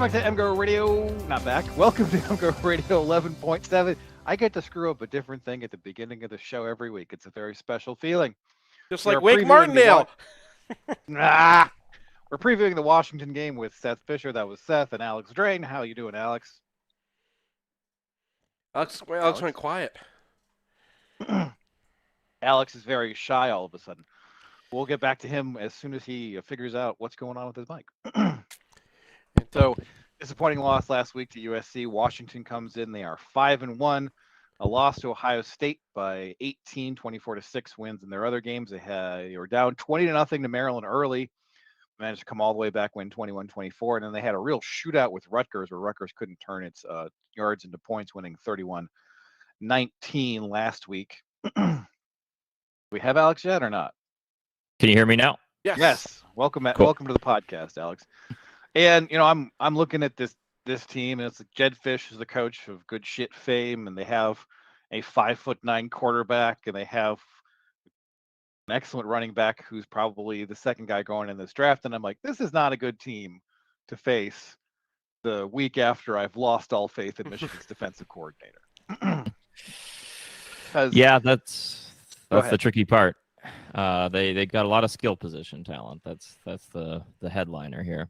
Welcome back to MGoRadio. Not back. Welcome to MGoRadio 11.7. I get to screw up a different thing at the beginning of the show every week. It's a very special feeling. Just like Wake Martindale. We're previewing the Washington game with Seth Fisher. That was Seth and Alex Drain. How you doing, Alex? Alex went quiet. Alex is very shy all of a sudden. We'll get back to him as soon as he figures out what's going on with his mic. So, disappointing loss last week to USC. Washington comes in. They are 5-1. A loss to Ohio State by 18, 24-6 wins in their other games. They were down 20-0 to Maryland early. Managed to come all the way back, win 21-24. And then they had a real shootout with Rutgers where Rutgers couldn't turn its yards into points, winning 31-19 last week. We have Alex yet or not? Can you hear me now? Yes. Welcome to the podcast, Alex. And I'm looking at this team, and it's Jed Fish is the coach of good shit fame, and they have a 5'9" quarterback, and they have an excellent running back who's probably the second guy going in this draft. And I'm like, this is not a good team to face the week after I've lost all faith in Michigan's defensive coordinator. Yeah, that's the tricky part. They got a lot of skill position talent. That's the headliner here.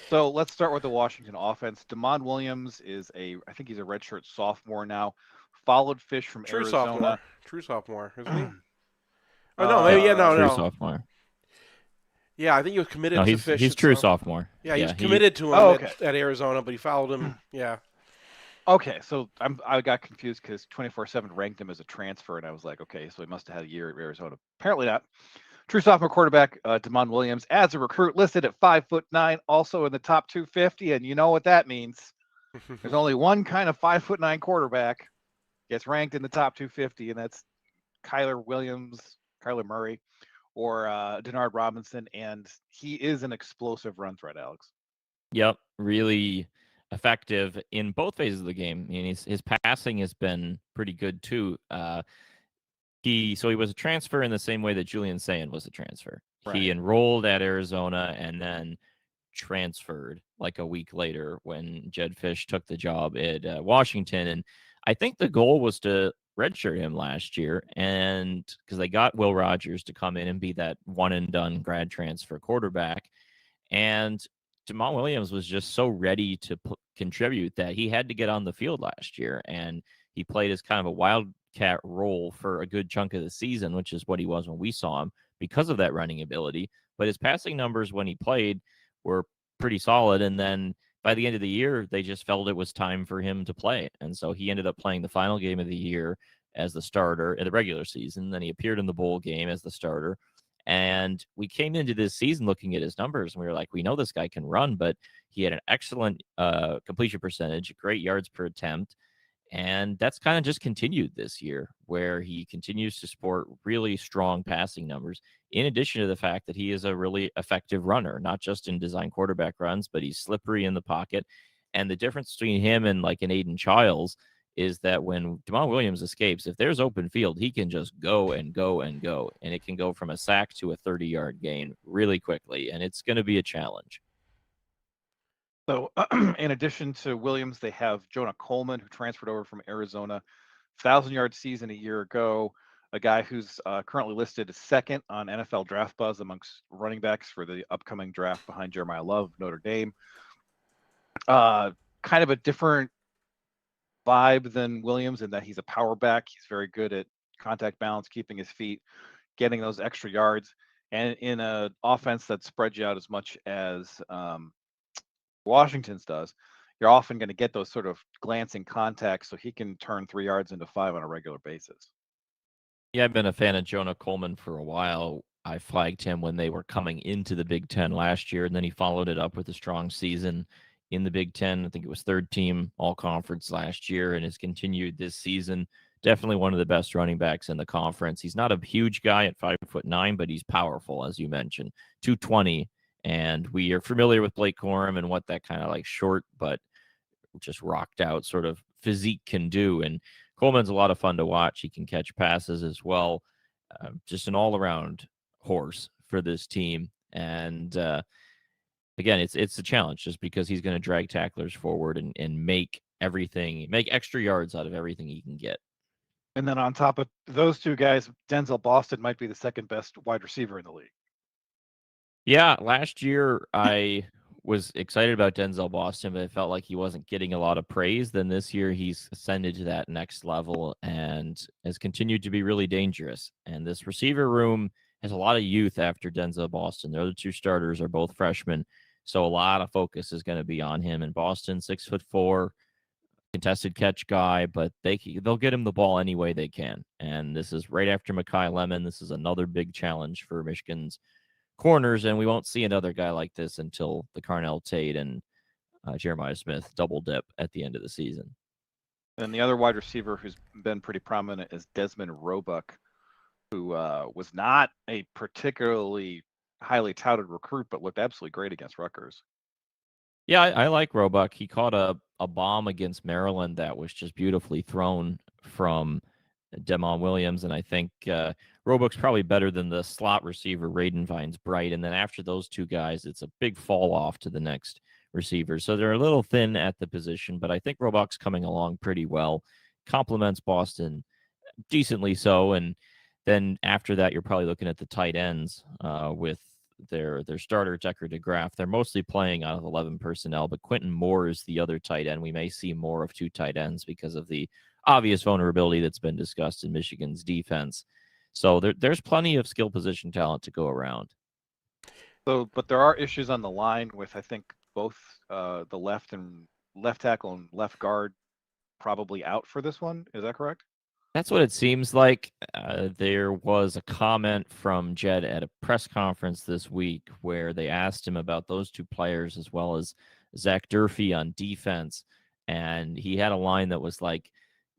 So let's start with the Washington offense. Deont Williams is I think he's a redshirt sophomore now. Followed Fish from Arizona. True sophomore, isn't he? True sophomore. Yeah, I think he was committed to Fish. He's true sophomore. Yeah, he's committed to him at Arizona, but he followed him. Yeah. Okay, so I got confused because 24/7 ranked him as a transfer, and I was like, okay, so he must have had a year at Arizona. Apparently not. True sophomore quarterback Deont Williams as a recruit listed at 5'9", also in the top 250, and you know what that means. There's only one kind of 5'9" quarterback gets ranked in the top 250, and that's Kyler Murray, or Denard Robinson, and he is an explosive run threat, Alex. Yep, really effective in both phases of the game. I mean, his passing has been pretty good too. He was a transfer in the same way that Julian Sayin was a transfer. Right. He enrolled at Arizona and then transferred like a week later when Jed Fish took the job at Washington. And I think the goal was to redshirt him last year, and because they got Will Rogers to come in and be that one and done grad transfer quarterback. And Deont Williams was just so ready to contribute that he had to get on the field last year, and he played as kind of a wildcat role for a good chunk of the season, which is what he was when we saw him because of that running ability. But his passing numbers when he played were pretty solid, and then by the end of the year, they just felt it was time for him to play. And so he ended up playing the final game of the year as the starter in the regular season. Then he appeared in the bowl game as the starter. And we came into this season looking at his numbers, and we were like, we know this guy can run, but he had an excellent completion percentage, great yards per attempt. And that's kind of just continued this year, where he continues to sport really strong passing numbers, in addition to the fact that he is a really effective runner, not just in design quarterback runs, but he's slippery in the pocket. And the difference between him and like an Aiden Childs is that when Deont Williams escapes, if there's open field, he can just go and go and go. And it can go from a sack to a 30-yard gain really quickly. And it's going to be a challenge. So in addition to Williams, they have Jonah Coleman, who transferred over from Arizona, 1,000-yard season a year ago, a guy who's currently listed second on NFL Draft Buzz amongst running backs for the upcoming draft behind Jeremiah Love, Notre Dame. Kind of a different vibe than Williams in that he's a power back. He's very good at contact balance, keeping his feet, getting those extra yards. And in an offense that spreads you out as much as Washington's does, you're often going to get those sort of glancing contacts, so he can turn 3 yards into 5 on a regular basis. Yeah, I've been a fan of Jonah Coleman for a while. I flagged him when they were coming into the Big Ten last year, and then he followed it up with a strong season in the Big Ten. I think it was third team all-conference last year and has continued this season. Definitely one of the best running backs in the conference. He's not a huge guy at 5'9", but he's powerful, as you mentioned, 220. And we are familiar with Blake Corum and what that kind of like short but just rocked out sort of physique can do. And Coleman's a lot of fun to watch. He can catch passes as well. Just an all-around horse for this team. And again, it's a challenge just because he's going to drag tacklers forward and make extra yards out of everything he can get. And then on top of those two guys, Denzel Boston might be the second best wide receiver in the league. Yeah, last year I was excited about Denzel Boston, but it felt like he wasn't getting a lot of praise. Then this year he's ascended to that next level and has continued to be really dangerous. And this receiver room has a lot of youth after Denzel Boston. The other two starters are both freshmen, so a lot of focus is going to be on him. And Boston, 6'4", contested catch guy, but they'll get him the ball any way they can. And this is right after Mekhi Lemon. This is another big challenge for Michigan's corners, and we won't see another guy like this until the Carnell Tate and Jeremiah Smith double dip at the end of the season. And the other wide receiver who's been pretty prominent is Desmond Roebuck, who was not a particularly highly touted recruit, but looked absolutely great against Rutgers. Yeah, I like Roebuck. He caught a bomb against Maryland that was just beautifully thrown from Deont Williams, and I think Roebuck's probably better than the slot receiver Raiden Vines Bright. And then after those two guys, it's a big fall off to the next receiver. So they're a little thin at the position, but I think Roebuck's coming along pretty well. Complements Boston decently so, and then after that, you're probably looking at the tight ends with their starter Decker DeGraff. They're mostly playing out of 11 personnel, but Quentin Moore is the other tight end. We may see more of two tight ends because of the obvious vulnerability that's been discussed in Michigan's defense. So there's plenty of skill position talent to go around. So, but there are issues on the line with, I think, both the left tackle and left guard probably out for this one. Is that correct? That's what it seems like. There was a comment from Jed at a press conference this week where they asked him about those two players as well as Zach Durfee on defense. And he had a line that was like,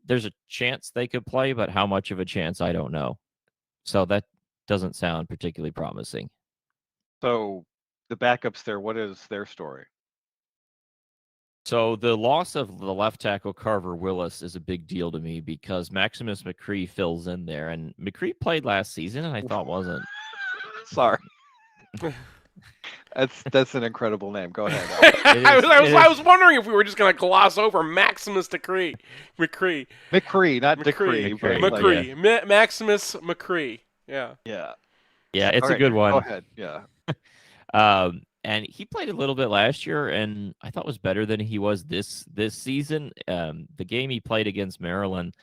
there's a chance they could play, but how much of a chance, I don't know. So that doesn't sound particularly promising. So the backups there, what is their story? So the loss of the left tackle Carver Willis is a big deal to me because Maximus McCree fills in there, and McCree played last season, and I thought wasn't. Sorry, that's an incredible name. Go ahead. I was wondering if we were just going to gloss over Maximus McCree, not McCree. Maximus McCree. Yeah. Yeah. Yeah, it's a good one. Go ahead. Yeah. And he played a little bit last year, and I thought was better than he was this season. The game he played against Maryland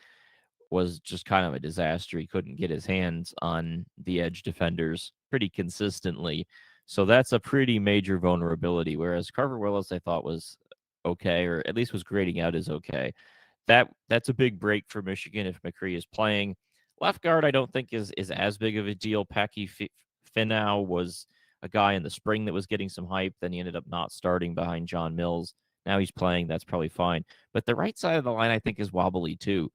was just kind of a disaster. He couldn't get his hands on the edge defenders pretty consistently. So that's a pretty major vulnerability, whereas Carver Willis I thought was okay, or at least was grading out as okay. That's a big break for Michigan if McCree is playing. Left guard I don't think is as big of a deal. Packy Finau was a guy in the spring that was getting some hype. Then he ended up not starting behind John Mills. Now he's playing. That's probably fine. But the right side of the line, I think, is wobbly too.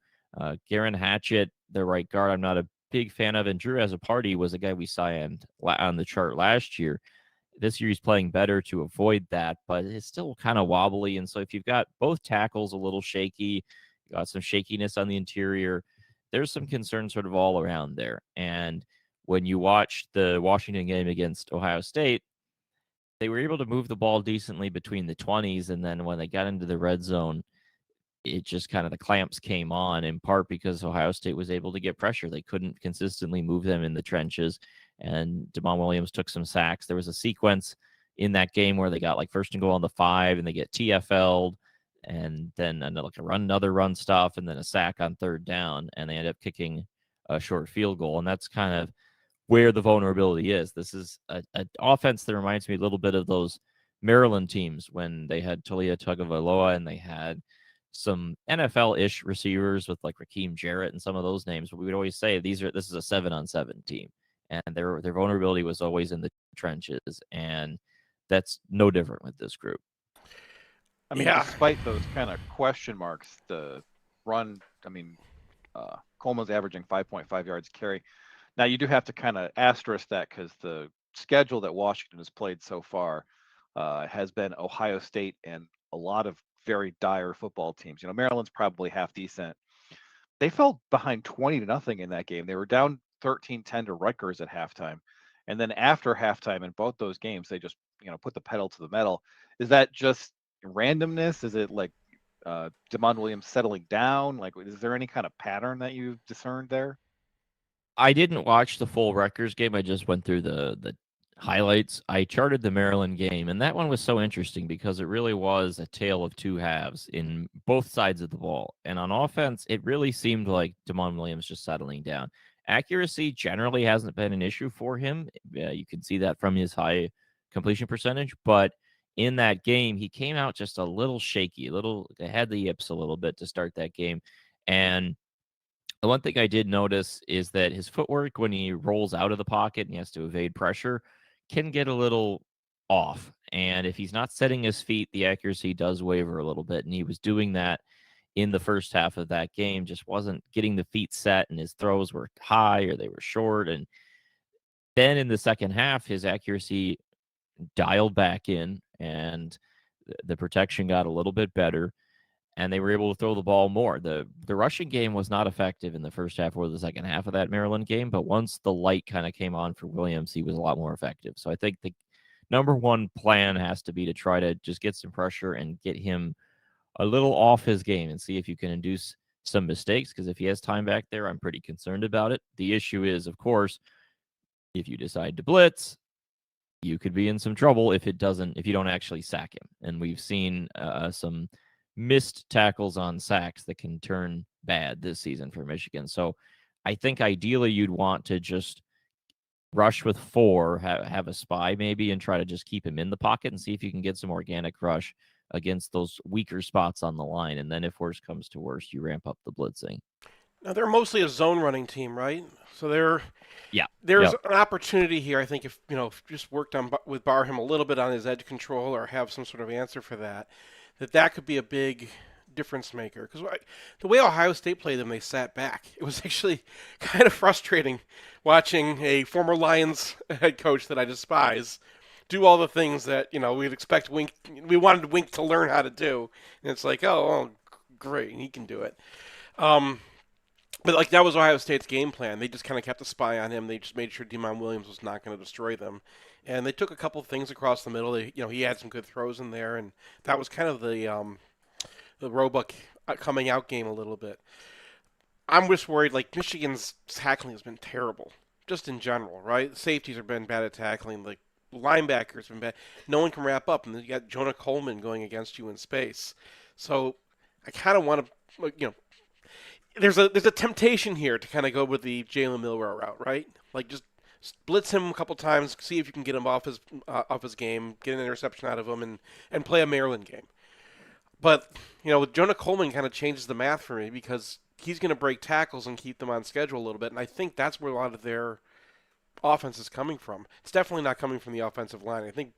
Garen Hatchett, the right guard, I'm not a big fan of. And Drew Azzopardi was a guy we saw on the chart last year. This year he's playing better to avoid that, but it's still kind of wobbly. And so if you've got both tackles a little shaky, you got some shakiness on the interior, there's some concern sort of all around there. And when you watch the Washington game against Ohio State, they were able to move the ball decently between the 20s. And then when they got into the red zone, it just kind of the clamps came on, in part because Ohio State was able to get pressure. They couldn't consistently move them in the trenches. And Deont Williams took some sacks. There was a sequence in that game where they got like first and goal on the 5 and they get TFL'd and then another run stuff and then a sack on third down. And they end up kicking a short field goal. And that's kind of where the vulnerability is. This is an offense that reminds me a little bit of those Maryland teams when they had Talia Tagovailoa and they had some NFL-ish receivers with like Raheem Jarrett and some of those names. But we would always say this is a 7-on-7 team, and their vulnerability was always in the trenches, and that's no different with this group. I mean, despite those kind of question marks, the run. I mean, Coleman's averaging 5.5 yards carry. Now, you do have to kind of asterisk that because the schedule that Washington has played so far has been Ohio State and a lot of very dire football teams. Maryland's probably half decent. They fell behind 20-0 in that game. They were down 13-10 to Rutgers at halftime. And then after halftime in both those games, they just put the pedal to the metal. Is that just randomness? Is it like Deont Williams settling down? Like, is there any kind of pattern that you've discerned there? I didn't watch the full Rutgers game. I just went through the highlights. I charted the Maryland game, and that one was so interesting because it really was a tale of two halves in both sides of the ball. And on offense, it really seemed like Deont Williams just settling down. Accuracy generally hasn't been an issue for him. You can see that from his high completion percentage, but in that game, he came out just a little shaky, had the yips a little bit to start that game. And the one thing I did notice is that his footwork, when he rolls out of the pocket and he has to evade pressure, can get a little off. And if he's not setting his feet, the accuracy does waver a little bit. And he was doing that in the first half of that game, just wasn't getting the feet set, and his throws were high or they were short. And then in the second half, his accuracy dialed back in, and the protection got a little bit better, and they were able to throw the ball more. The rushing game was not effective in the first half or the second half of that Maryland game, but once the light kind of came on for Williams, he was a lot more effective. So I think the number one plan has to be to try to just get some pressure and get him a little off his game and see if you can induce some mistakes, because if he has time back there, I'm pretty concerned about it. The issue is, of course, if you decide to blitz, you could be in some trouble if you don't actually sack him. And we've seen some missed tackles on sacks that can turn bad this season for Michigan. So I think ideally you'd want to just rush with 4, have a spy maybe, and try to just keep him in the pocket and see if you can get some organic rush against those weaker spots on the line. And then if worse comes to worse, you ramp up the blitzing. Now, they're mostly a zone running team, right? So there's an opportunity here, I think, if just worked on with Barham a little bit on his edge control or have some sort of answer for that could be a big difference maker. Because the way Ohio State played them, they sat back. It was actually kind of frustrating watching a former Lions head coach that I despise do all the things that we'd expect Wink. We wanted Wink to learn how to do, and it's like, oh great, he can do it. But that was Ohio State's game plan. They just kind of kept a spy on him. They just made sure Deont Williams was not going to destroy them, and they took a couple of things across the middle. He had some good throws in there, and that was kind of the Roebuck coming out game a little bit. I'm just worried. Michigan's tackling has been terrible, just in general, right? Safeties have been bad at tackling. Linebackers have been bad. No one can wrap up, and then you got Jonah Coleman going against you in space. So I kind of want to, there's a temptation here to kind of go with the Jalen Milroe route, right? Just blitz him a couple times, see if you can get him off his game, get an interception out of him, and play a Maryland game. But with Jonah Coleman, kind of changes the math for me because he's going to break tackles and keep them on schedule a little bit, and I think that's where a lot of their offense is coming from. It's definitely not coming from the offensive line. I think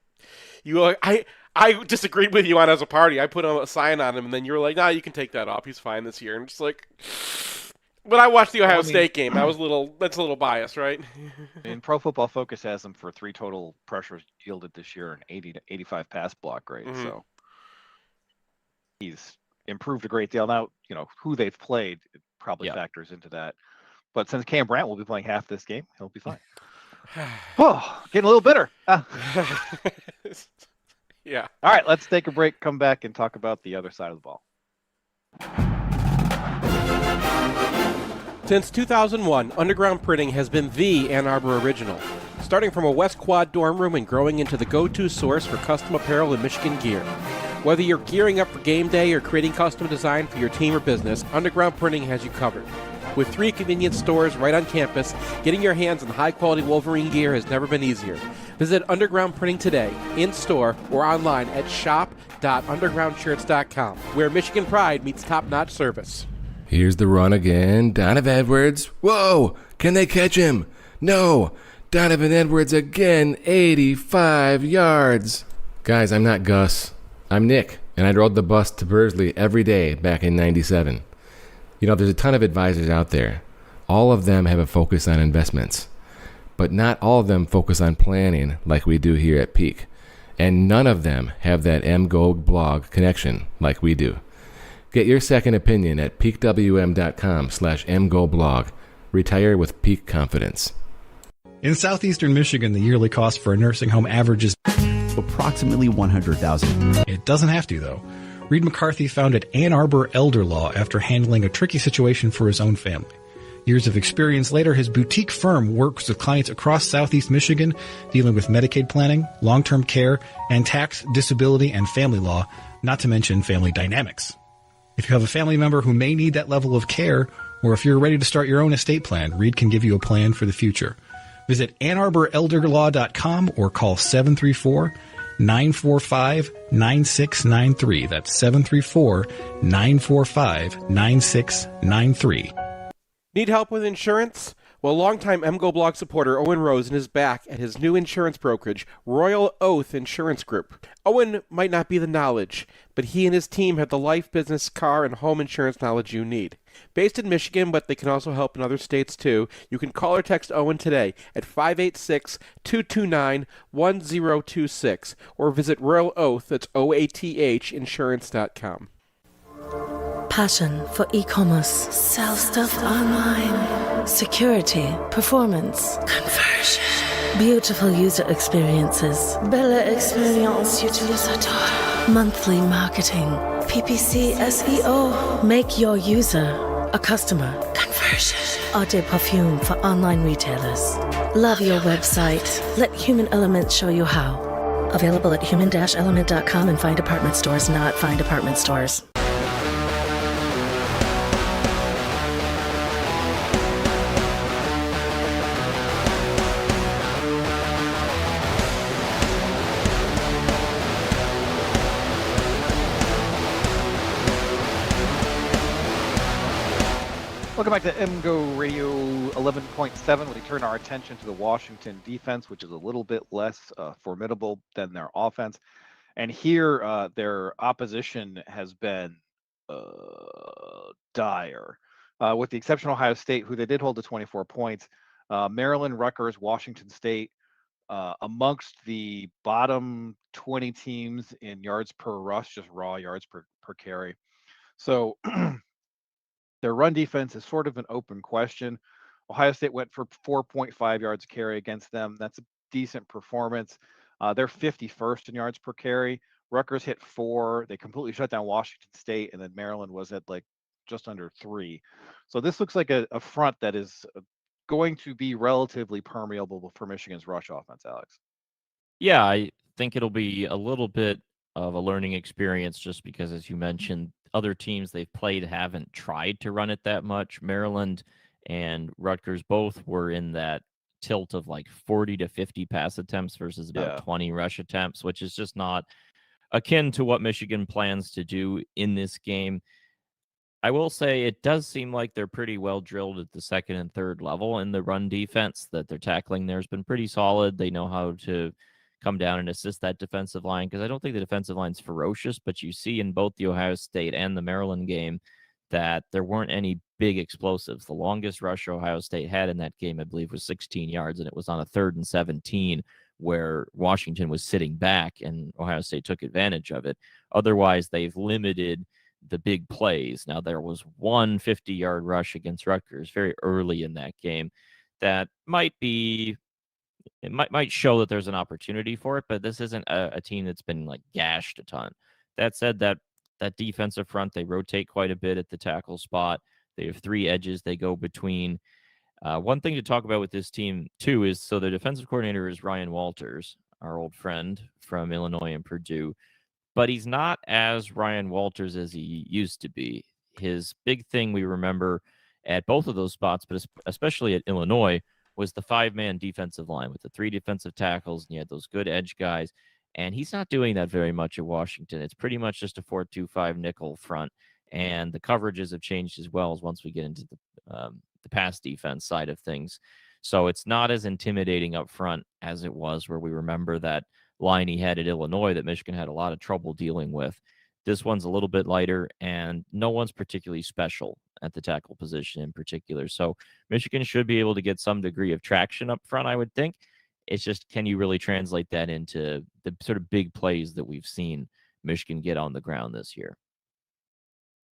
I disagreed with you on as a party. I put a sign on him, and then you were like, "Nah, you can take that off. He's fine this year." And just when I watched the Ohio State game, that's a little biased, right? And Pro Football Focus has him for 3 total pressures yielded this year and 80 to 85 pass block rate. Mm-hmm. So he's improved a great deal. Now, who they've played probably factors into that. But since Cam Brandt will be playing half this game, he'll be fine. Oh, getting a little bitter. Yeah. All right, let's take a break, come back, and talk about the other side of the ball. Since 2001, Underground Printing has been the Ann Arbor original. Starting from a West Quad dorm room and growing into the go-to source for custom apparel and Michigan gear. Whether you're gearing up for game day or creating custom design for your team or business, Underground Printing has you covered. With 3 convenient stores right on campus, getting your hands on high-quality Wolverine gear has never been easier. Visit Underground Printing today, in-store or online at shop.undergroundshirts.com, where Michigan pride meets top-notch service. Here's the run again. Donovan Edwards. Whoa! Can they catch him? No! Donovan Edwards again, 85 yards. Guys, I'm not Gus. I'm Nick, and I rode the bus to Bursley every day back in '97. There's a ton of advisors out there. All of them have a focus on investments, but not all of them focus on planning like we do here at Peak. And none of them have that MGO blog connection like we do. Get your second opinion at peakwm.com/MGO blog. Retire with Peak confidence. In southeastern Michigan, the yearly cost for a nursing home averages approximately 100,000. It doesn't have to, though. Reed McCarthy founded Ann Arbor Elder Law after handling a tricky situation for his own family. Years of experience later, his boutique firm works with clients across Southeast Michigan, dealing with Medicaid planning, long-term care, and tax, disability, and family law, not to mention family dynamics. If you have a family member who may need that level of care, or if you're ready to start your own estate plan, Reed can give you a plan for the future. Visit AnnArborElderLaw.com or call 734-945-9693. That's 734-945-9693. Need help with insurance? Well, longtime MGoBlog supporter Owen Rosen is back at his new insurance brokerage, Royal Oath Insurance Group. Owen might not be the knowledge, but he and his team have the life, business, car, and home insurance knowledge you need. Based in Michigan, but they can also help in other states too, you can call or text Owen today at 586-229-1026 or visit Royal Oath, that's O-A-T-H, insurance.com. Passion for e-commerce, sell stuff online, security, performance, conversion, beautiful user experiences, belle expérience utilisateur, monthly marketing, PPC SEO, make your user a customer, conversion, eau de parfum for online retailers. Love your website. Let Human Element show you how. Available at human-element.com and fine department stores, not fine department stores. Welcome back to MGoRadio 11.7. We turn our attention to the Washington defense, which is a little bit less formidable than their offense. And here, their opposition has been dire, with the exception of Ohio State, who they did hold to 24 points. Maryland, Rutgers, Washington State, amongst the bottom 20 teams in yards per rush, just raw yards per carry. So their run defense is sort of an open question. Ohio State went for 4.5 yards a carry against them. That's a decent performance. They're 51st in yards per carry. Rutgers hit 4. They completely shut down Washington State, and then Maryland was at like just under 3. So this looks like a front that is going to be relatively permeable for Michigan's rush offense, Alex. Yeah, I think it'll be a little bit of a learning experience just because, as you mentioned, other teams they've played haven't tried to run it that much. Maryland and Rutgers both were in that tilt of like 40 to 50 pass attempts versus about 20 rush attempts, which is just not akin to what Michigan plans to do in this game. I will say it does seem like they're pretty well drilled at the second and third level in the run defense, that their tackling there has been pretty solid. They know how to come down and assist that defensive line, because I don't think the defensive line's ferocious, but you see in both the Ohio State and the Maryland game that there weren't any big explosives. The longest rush Ohio State had in that game, I believe, was 16 yards, and it was on a 3rd and 17 where Washington was sitting back and Ohio State took advantage of it. Otherwise, they've limited the big plays. Now, there was one 50-yard rush against Rutgers very early in that game that might show that there's an opportunity for it, but this isn't a team that's been like gashed a ton. That said, that defensive front, they rotate quite a bit at the tackle spot. They have 3 edges they go between. One thing to talk about with this team too is, so their defensive coordinator is Ryan Walters, our old friend from Illinois and Purdue, but he's not as Ryan Walters as he used to be. His big thing we remember at both of those spots, but especially at Illinois, was the 5-man defensive line with the 3 defensive tackles, and you had those good edge guys. And he's not doing that very much at Washington. It's pretty much just a 4-2-5 nickel front, and the coverages have changed as well as once we get into the pass defense side of things. So it's not as intimidating up front as it was where we remember that line he had at Illinois that Michigan had a lot of trouble dealing with. This one's a little bit lighter, and no one's particularly special at the tackle position in particular. So Michigan should be able to get some degree of traction up front, I would think. It's just, can you really translate that into the sort of big plays that we've seen Michigan get on the ground this year?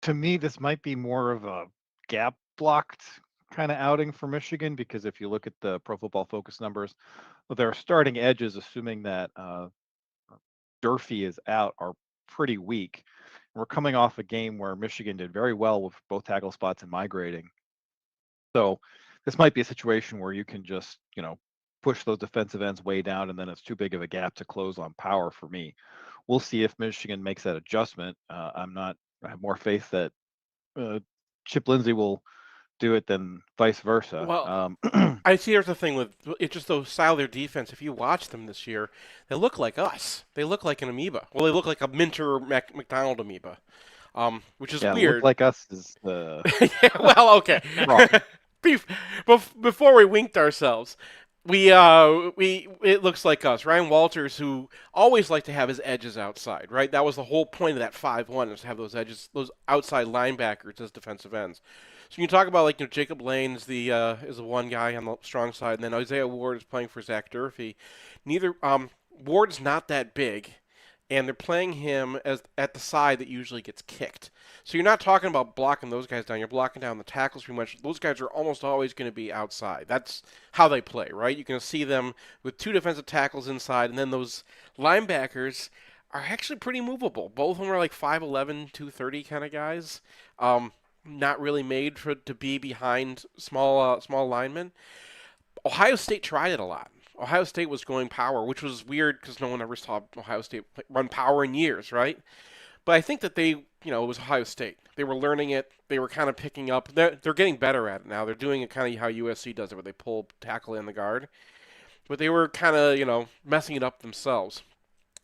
To me, this might be more of a gap blocked kind of outing for Michigan, because if you look at the Pro Football Focus numbers, their starting edges, assuming that Durfee is out are pretty weak. We're coming off a game where Michigan did very well with both tackle spots and migrating. So this might be a situation where you can just, push those defensive ends way down, and then it's too big of a gap to close on power for me. We'll see if Michigan makes that adjustment. I have more faith that Chip Lindsey will do it than vice versa. Well, I see there's a thing with it's just those style of their defense. If you watch them this year, they look like us. They look like an amoeba. Well, they look like a Minter McDonald amoeba, which is weird. Look like us is the Yeah, well, okay. Before we winked ourselves, it looks like us. Ryan Walters, who always liked to have his edges outside, right? That was the whole point of that 5-1, is to have those edges, those outside linebackers as defensive ends. So you talk about Jacob Lane is the one guy on the strong side, and then Isaiah Ward is playing for Zach Durfee. Ward's not that big, and they're playing him at the side that usually gets kicked. So you're not talking about blocking those guys down. You're blocking down the tackles pretty much. Those guys are almost always going to be outside. That's how they play, right? You can see them with two defensive tackles inside, and then those linebackers are actually pretty movable. Both of them are like 5'11", 230 kind of guys. Not really made to be behind small linemen. Ohio State tried it a lot. Ohio State was going power, which was weird because no one ever saw Ohio State run power in years, right? But I think that it was Ohio State. They were learning it. They were kind of picking up. They're getting better at it now. They're doing it kind of how USC does it, where they pull tackle in the guard. But they were kind of, messing it up themselves.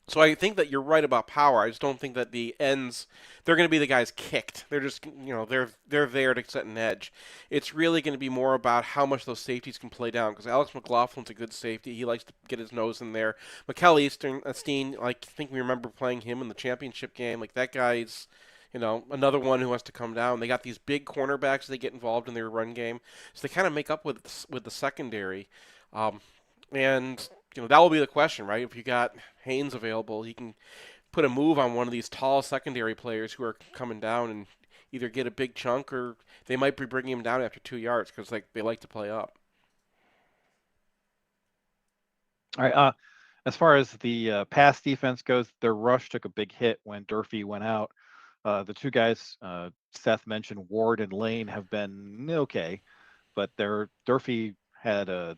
So I think that you're right about power. I just don't think that the ends, they're going to be the guys kicked. They're just, they're there to set an edge. It's really going to be more about how much those safeties can play down, because Alex McLaughlin's a good safety. He likes to get his nose in there. Mikel Easton, I think we remember playing him in the championship game. That guy's, another one who has to come down. They got these big cornerbacks they get involved in their run game, so they kind of make up with the secondary. And that will be the question, right? If you got Haynes available, he can put a move on one of these tall secondary players who are coming down and either get a big chunk, or they might be bringing him down after 2 yards because they like to play up. All right. As far as the pass defense goes, their rush took a big hit when Durfee went out. The two guys Seth mentioned, Ward and Lane, have been okay, but Durfee had a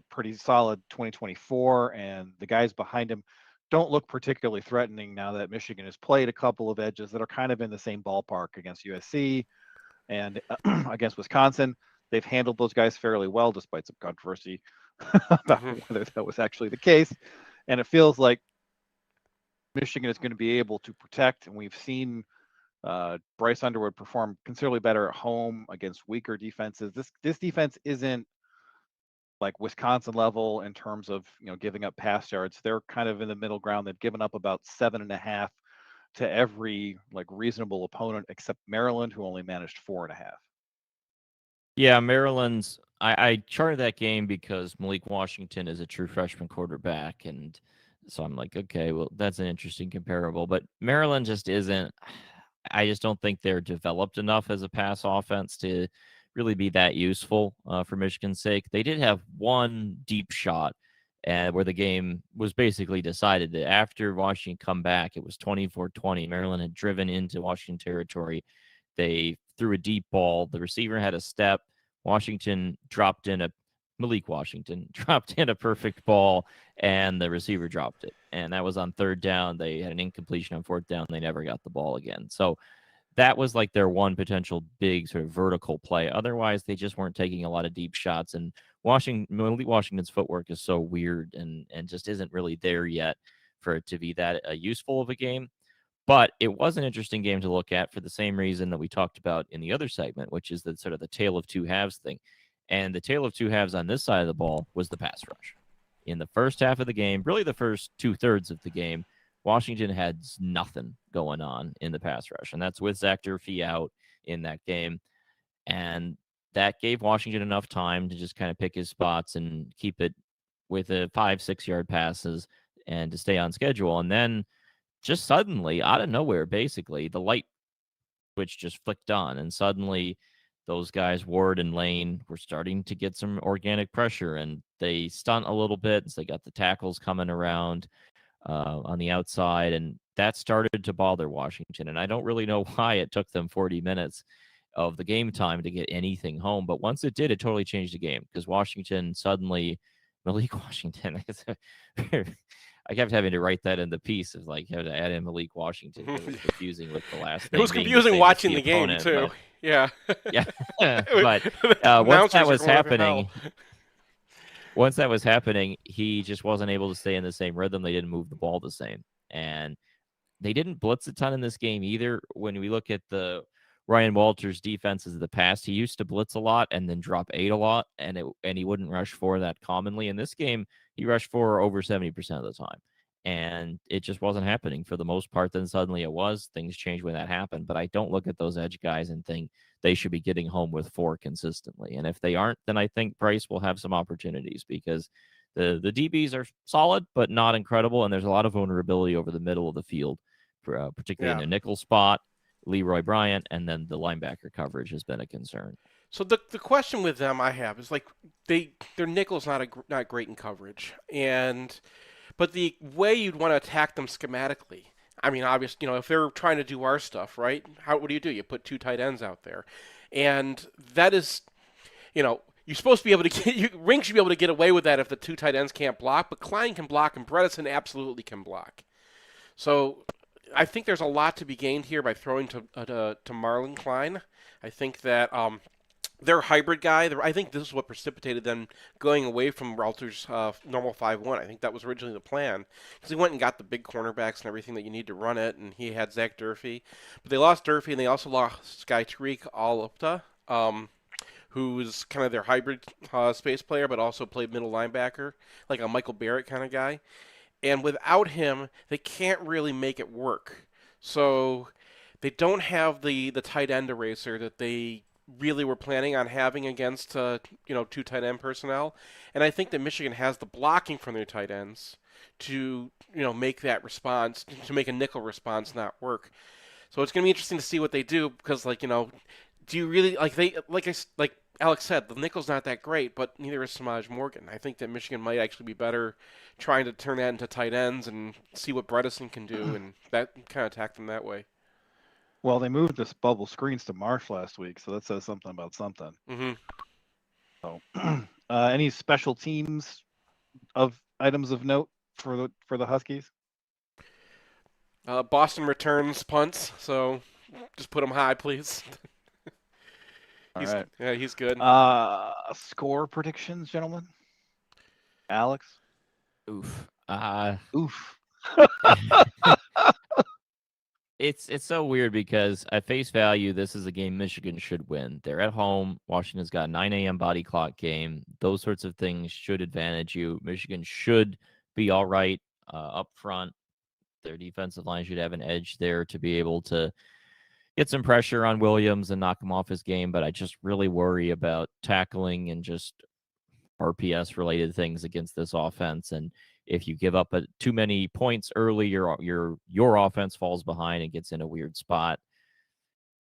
pretty solid 2024, and the guys behind him don't look particularly threatening now that Michigan has played a couple of edges that are kind of in the same ballpark against USC and against Wisconsin. They've handled those guys fairly well, despite some controversy about whether that was actually the case. And it feels like Michigan is going to be able to protect, and we've seen Bryce Underwood perform considerably better at home against weaker defenses. This defense isn't like Wisconsin level in terms of giving up pass yards. They're kind of in the middle ground. They've given up about 7.5 to every reasonable opponent except Maryland, who only managed 4.5. Yeah, Maryland's. I charted that game because Malik Washington is a true freshman quarterback, and so I'm like, okay, well, that's an interesting comparable. But Maryland just isn't. I just don't think they're developed enough as a pass offense to really be that useful for Michigan's sake. They did have one deep shot where the game was basically decided. That after Washington come back, it was 24-20. Maryland had driven into Washington territory. They threw a deep ball. The receiver had a step. Malik Washington dropped in a perfect ball, and the receiver dropped it. And that was on third down. They had an incompletion on fourth down. They never got the ball again. So that was their one potential big sort of vertical play. Otherwise, they just weren't taking a lot of deep shots. And Malik Washington's footwork is so weird and just isn't really there yet for it to be that useful of a game. But it was an interesting game to look at for the same reason that we talked about in the other segment, which is the sort of the tale of two halves thing. And the tale of two halves on this side of the ball was the pass rush. In the first half of the game, really the first 2/3 of the game, Washington had nothing going on in the pass rush. And that's with Zach Durfee out in that game. And that gave Washington enough time to just kind of pick his spots and keep it with 5-6 yard passes and to stay on schedule. And then just suddenly, out of nowhere, basically, the light switch just flicked on. And suddenly those guys, Ward and Lane, were starting to get some organic pressure, and they stunt a little bit. So they got the tackles coming around. on the outside, and that started to bother Washington. And I don't really know why it took them 40 minutes of the game time to get anything home. But once it did, it totally changed the game because Washington suddenly, Malik Washington, I kept having to write that in the piece of like how to add in Malik Washington. It was confusing with the last It was name being confusing same as watching the opponent, game too. but- Yeah. Yeah. But once Announcers that are was going to happening, hell. once that was happening, he just wasn't able to stay in the same rhythm. They didn't move the ball the same. And they didn't blitz a ton in this game either. When we look at the Ryan Walters defenses of the past, he used to blitz a lot and then drop 8 a lot, and he wouldn't rush 4 that commonly. In this game, he rushed 4 over 70% of the time. And it just wasn't happening for the most part. Then suddenly it was. Things changed when that happened. But I don't look at those edge guys and think they should be getting home with 4 consistently. And if they aren't, then I think Bryce will have some opportunities because the DBs are solid, but not incredible. And there's a lot of vulnerability over the middle of the field, particularly in the nickel spot, Leroy Bryant, and then the linebacker coverage has been a concern. So the question with them I have is like their nickel's not great in coverage, but the way you'd want to attack them schematically, I mean, obviously, if they're trying to do our stuff, right? What do? You put 2 tight ends out there, and that is, you're supposed to be able to Ring should be able to get away with that if the 2 tight ends can't block, but Klein can block and Bredesen absolutely can block. So I think there's a lot to be gained here by throwing to Marlon Klein. I think that their hybrid guy, I think this is what precipitated them going away from Walter's normal 5-1. I think that was originally the plan because he went and got the big cornerbacks and everything that you need to run it, and he had Zach Durfee. But they lost Durfee, and they also lost Sky Tariq Al-Upta, who's kind of their hybrid space player, but also played middle linebacker, like a Michael Barrett kind of guy. And without him, they can't really make it work. So they don't have the tight end eraser that they really were planning on having against 2 tight end personnel. And I think that Michigan has the blocking from their tight ends to make that response, to make a nickel response not work. So it's going to be interesting to see what they do because do you really like Alex said, the nickel's not that great, but neither is Samaj Morgan. I think that Michigan might actually be better trying to turn that into tight ends and see what Bredesen can do, and that kind of attack them that way. Well, they moved this bubble screens to Marsh last week, so that says something about something. Mm-hmm. So, any special teams of items of note for the Huskies? Boston returns punts, so just put them high, please. All right. Yeah, he's good. Score predictions, gentlemen. Alex. Oof. Oof. It's so weird because at face value, this is a game Michigan should win. They're at home. Washington's got a 9 a.m. body clock game. Those sorts of things should advantage you. Michigan should be all right up front. Their defensive line should have an edge there to be able to get some pressure on Williams and knock him off his game. But I just really worry about tackling and just RPS-related things against this offense. And if you give up too many points early, your offense falls behind and gets in a weird spot.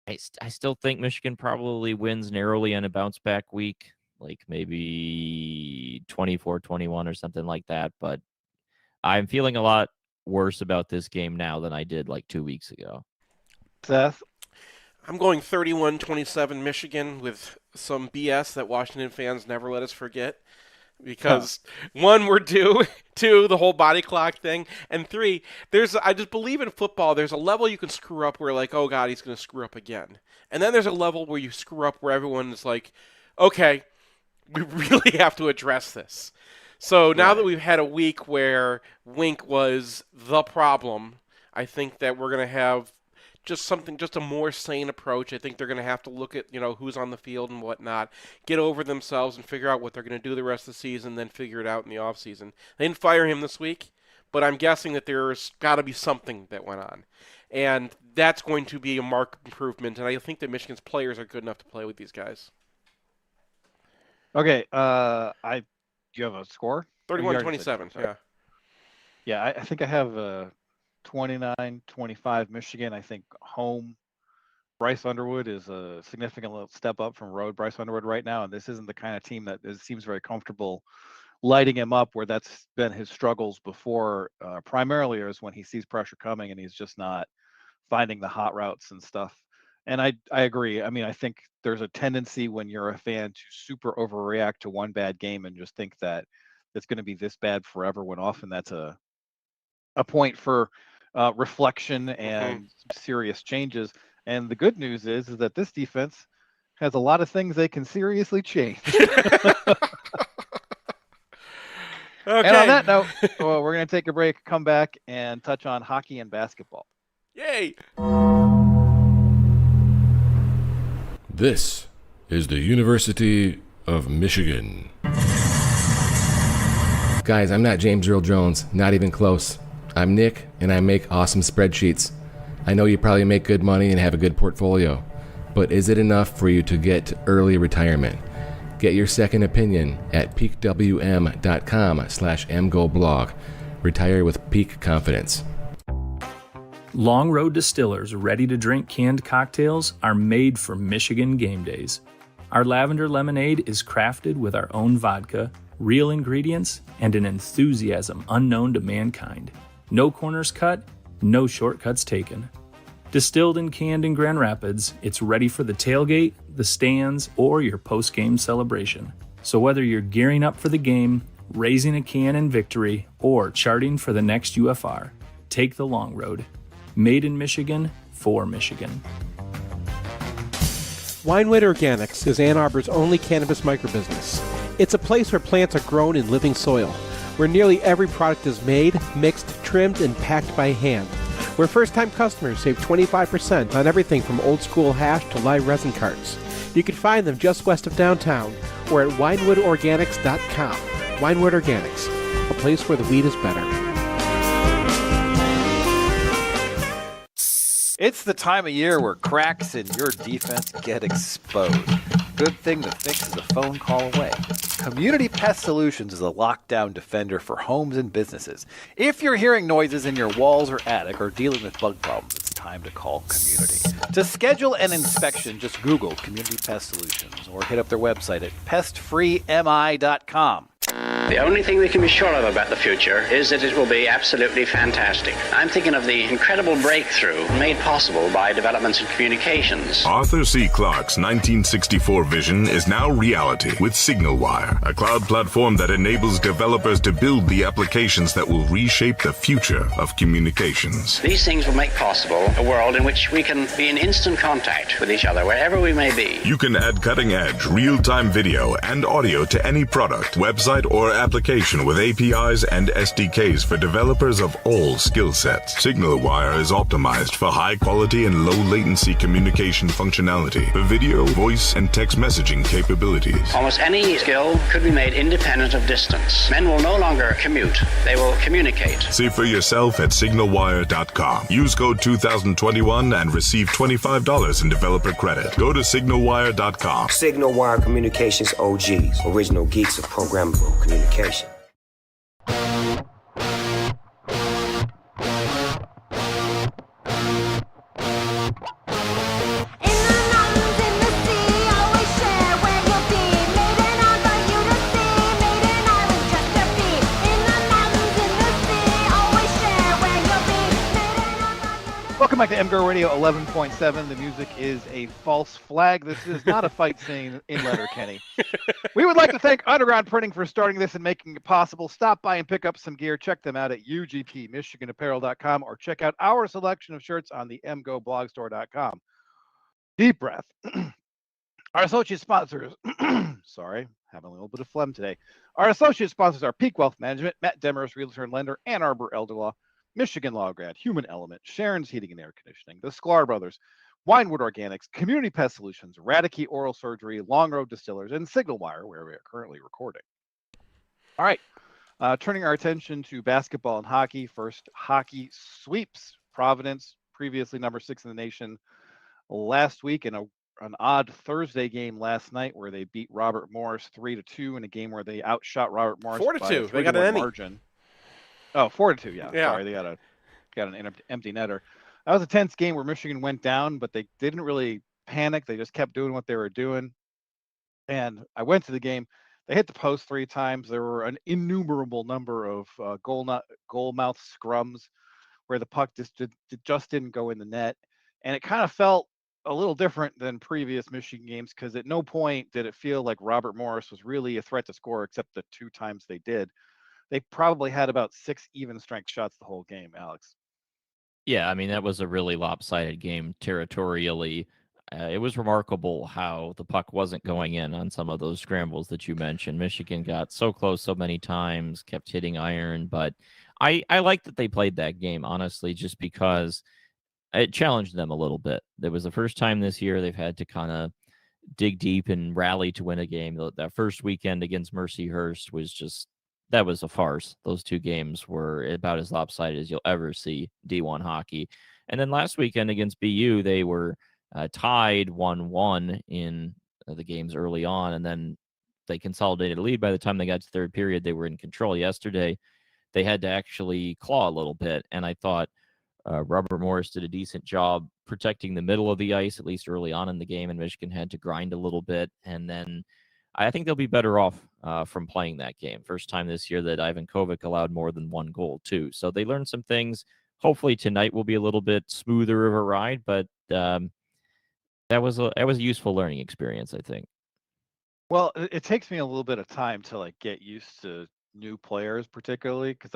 I still think Michigan probably wins narrowly on a bounce-back week, like maybe 24-21 or something like that. But I'm feeling a lot worse about this game now than I did like 2 weeks ago. Seth? I'm going 31-27 Michigan with some BS that Washington fans never let us forget. Because 1, we're due. 2, the whole body clock thing. And 3, I just believe in football, there's a level you can screw up where like, oh God, he's going to screw up again. And then there's a level where you screw up where everyone is like, okay, we really have to address this. So now that we've had a week where Wink was the problem, I think that we're going to have just a more sane approach. I think they're going to have to look at, who's on the field and whatnot, get over themselves and figure out what they're going to do the rest of the season, then figure it out in the offseason. They didn't fire him this week, but I'm guessing that there's got to be something that went on. And that's going to be a marked improvement, and I think that Michigan's players are good enough to play with these guys. Okay, do you have a score? 31-27, yeah. Yeah, I think I have 29-25 Michigan. I think home Bryce Underwood is a significant step up from road Bryce Underwood right now, and this isn't the kind of team that seems very comfortable lighting him up, where that's been his struggles before. Primarily is when he sees pressure coming and he's just not finding the hot routes and stuff. And I agree. I mean, I think there's a tendency when you're a fan to super overreact to one bad game and just think that it's going to be this bad forever, when often that's a point for reflection and serious changes. And the good news is that this defense has a lot of things they can seriously change. Okay. And on that note, we're going to take a break, come back, and touch on hockey and basketball. Yay! This is the University of Michigan. Guys, I'm not James Earl Jones, not even close. I'm Nick, and I make awesome spreadsheets. I know you probably make good money and have a good portfolio, but is it enough for you to get early retirement? Get your second opinion at peakwm.com/mgoblog. Retire with peak confidence. Long Road Distillers ready-to-drink canned cocktails are made for Michigan game days. Our lavender lemonade is crafted with our own vodka, real ingredients, and an enthusiasm unknown to mankind. No corners cut, no shortcuts taken. Distilled and canned in Grand Rapids, it's ready for the tailgate, the stands, or your post-game celebration. So whether you're gearing up for the game, raising a can in victory, or charting for the next UFR, take the long road. Made in Michigan, for Michigan. Winewood Organics is Ann Arbor's only cannabis microbusiness. It's a place where plants are grown in living soil, where nearly every product is made, mixed, trimmed, and packed by hand, where first-time customers save 25% on everything from old-school hash to live resin carts. You can find them just west of downtown or at winewoodorganics.com. Winewood Organics, a place where the weed is better. It's the time of year where cracks in your defense get exposed. Good thing to fix is a phone call away. Community Pest Solutions is a lockdown defender for homes and businesses. If you're hearing noises in your walls or attic or dealing with bug problems, it's time to call Community. To schedule an inspection, just Google Community Pest Solutions or hit up their website at pestfreemi.com. The only thing we can be sure of about the future is that it will be absolutely fantastic. I'm thinking of the incredible breakthrough made possible by developments in communications. Arthur C. Clarke's 1964 vision is now reality with Signalwire, a cloud platform that enables developers to build the applications that will reshape the future of communications. These things will make possible a world in which we can be in instant contact with each other wherever we may be. You can add cutting-edge, real-time video and audio to any product, website, or application with APIs and SDKs for developers of all skill sets. Signalwire is optimized for high-quality and low-latency communication functionality, for video, voice, and text messaging capabilities. Almost any skill could be made independent of distance. Men will no longer commute. They will communicate. See for yourself at signalwire.com. Use code 2021 and receive $25 in developer credit. Go to signalwire.com. Signalwire Communications OGs, original geeks of programmable communication. Welcome back to MGoRadio 11.7. The music is a false flag. This is not a fight scene in Letterkenny. We would like to thank Underground Printing for starting this and making it possible. Stop by and pick up some gear. Check them out at ugpmichiganapparel.com or check out our selection of shirts on the mgoblogstore.com. Deep breath. Our associate sponsors, sorry, having a little bit of phlegm today. Our associate sponsors are Peak Wealth Management, Matt Demarest, Realtor and Lender, Ann Arbor Elder Law, Michigan Law Grad, Human Element, Sharon's Heating and Air Conditioning, the Sklar Brothers, Winewood Organics, Community Pest Solutions, Radicke Oral Surgery, Long Road Distillers, and Signalwire, where we are currently recording. All right, turning our attention to basketball and hockey. First, hockey sweeps. Providence, previously number 6 in the nation, last week in an odd Thursday game last night where they beat Robert Morris 3-2 in a game where they outshot Robert Morris 4-2. by They got an margin. Oh, 4-2, yeah. Sorry, they got an empty netter. That was a tense game where Michigan went down, but they didn't really panic. They just kept doing what they were doing. And I went to the game. They hit the post 3 times. There were an innumerable number of goal mouth scrums where the puck just didn't go in the net, and it kind of felt a little different than previous Michigan games because at no point did it feel like Robert Morris was really a threat to score, except the 2 times they did. They probably had about 6 even strength shots the whole game, Alex. Yeah, I mean, that was a really lopsided game territorially. It was remarkable how the puck wasn't going in on some of those scrambles that you mentioned. Michigan got so close so many times, kept hitting iron, but I like that they played that game, honestly, just because it challenged them a little bit. It was the first time this year they've had to kind of dig deep and rally to win a game. That first weekend against Mercyhurst was just, that was a farce. Those 2 games were about as lopsided as you'll ever see D1 hockey. And then last weekend against BU, they were tied 1-1 in the games early on, and then they consolidated a lead. By the time they got to third period, they were in control. Yesterday, they had to actually claw a little bit, and I thought Robert Morris did a decent job protecting the middle of the ice, at least early on in the game, and Michigan had to grind a little bit. And then I think they'll be better off from playing that game. First time this year that Ivan Kovic allowed more than 1 goal, too. So they learned some things. Hopefully tonight will be a little bit smoother of a ride, but that was a useful learning experience, I think. Well, it takes me a little bit of time to like get used to new players, particularly because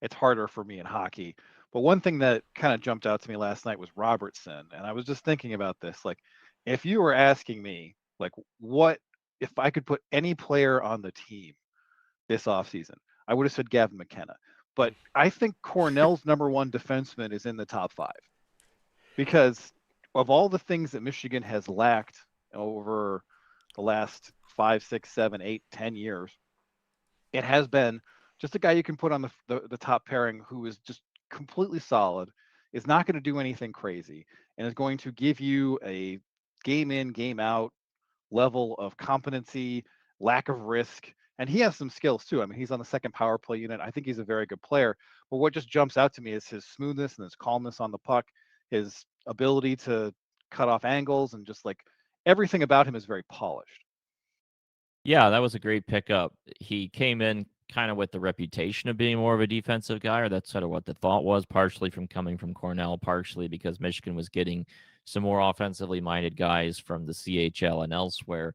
it's harder for me in hockey. But one thing that kind of jumped out to me last night was Robertson, and I was just thinking about this. Like, if you were asking me, like, what if I could put any player on the team this offseason, I would have said Gavin McKenna. But I think Cornell's number 1 defenseman is in the top 5 because of all the things that Michigan has lacked over the last 5, 6, 7, 8, 10 years. It has been just a guy you can put on the top pairing who is just completely solid, is not going to do anything crazy, and is going to give you a game in, game out level of competency, lack of risk. And he has some skills too. I mean, he's on the second power play unit. I think he's a very good player. But what just jumps out to me is his smoothness and his calmness on the puck, his ability to cut off angles, and just like everything about him is very polished. Yeah, that was a great pickup. He came in kind of with the reputation of being more of a defensive guy, or that's sort of what the thought was, partially from coming from Cornell, partially because Michigan was getting some more offensively minded guys from the CHL and elsewhere.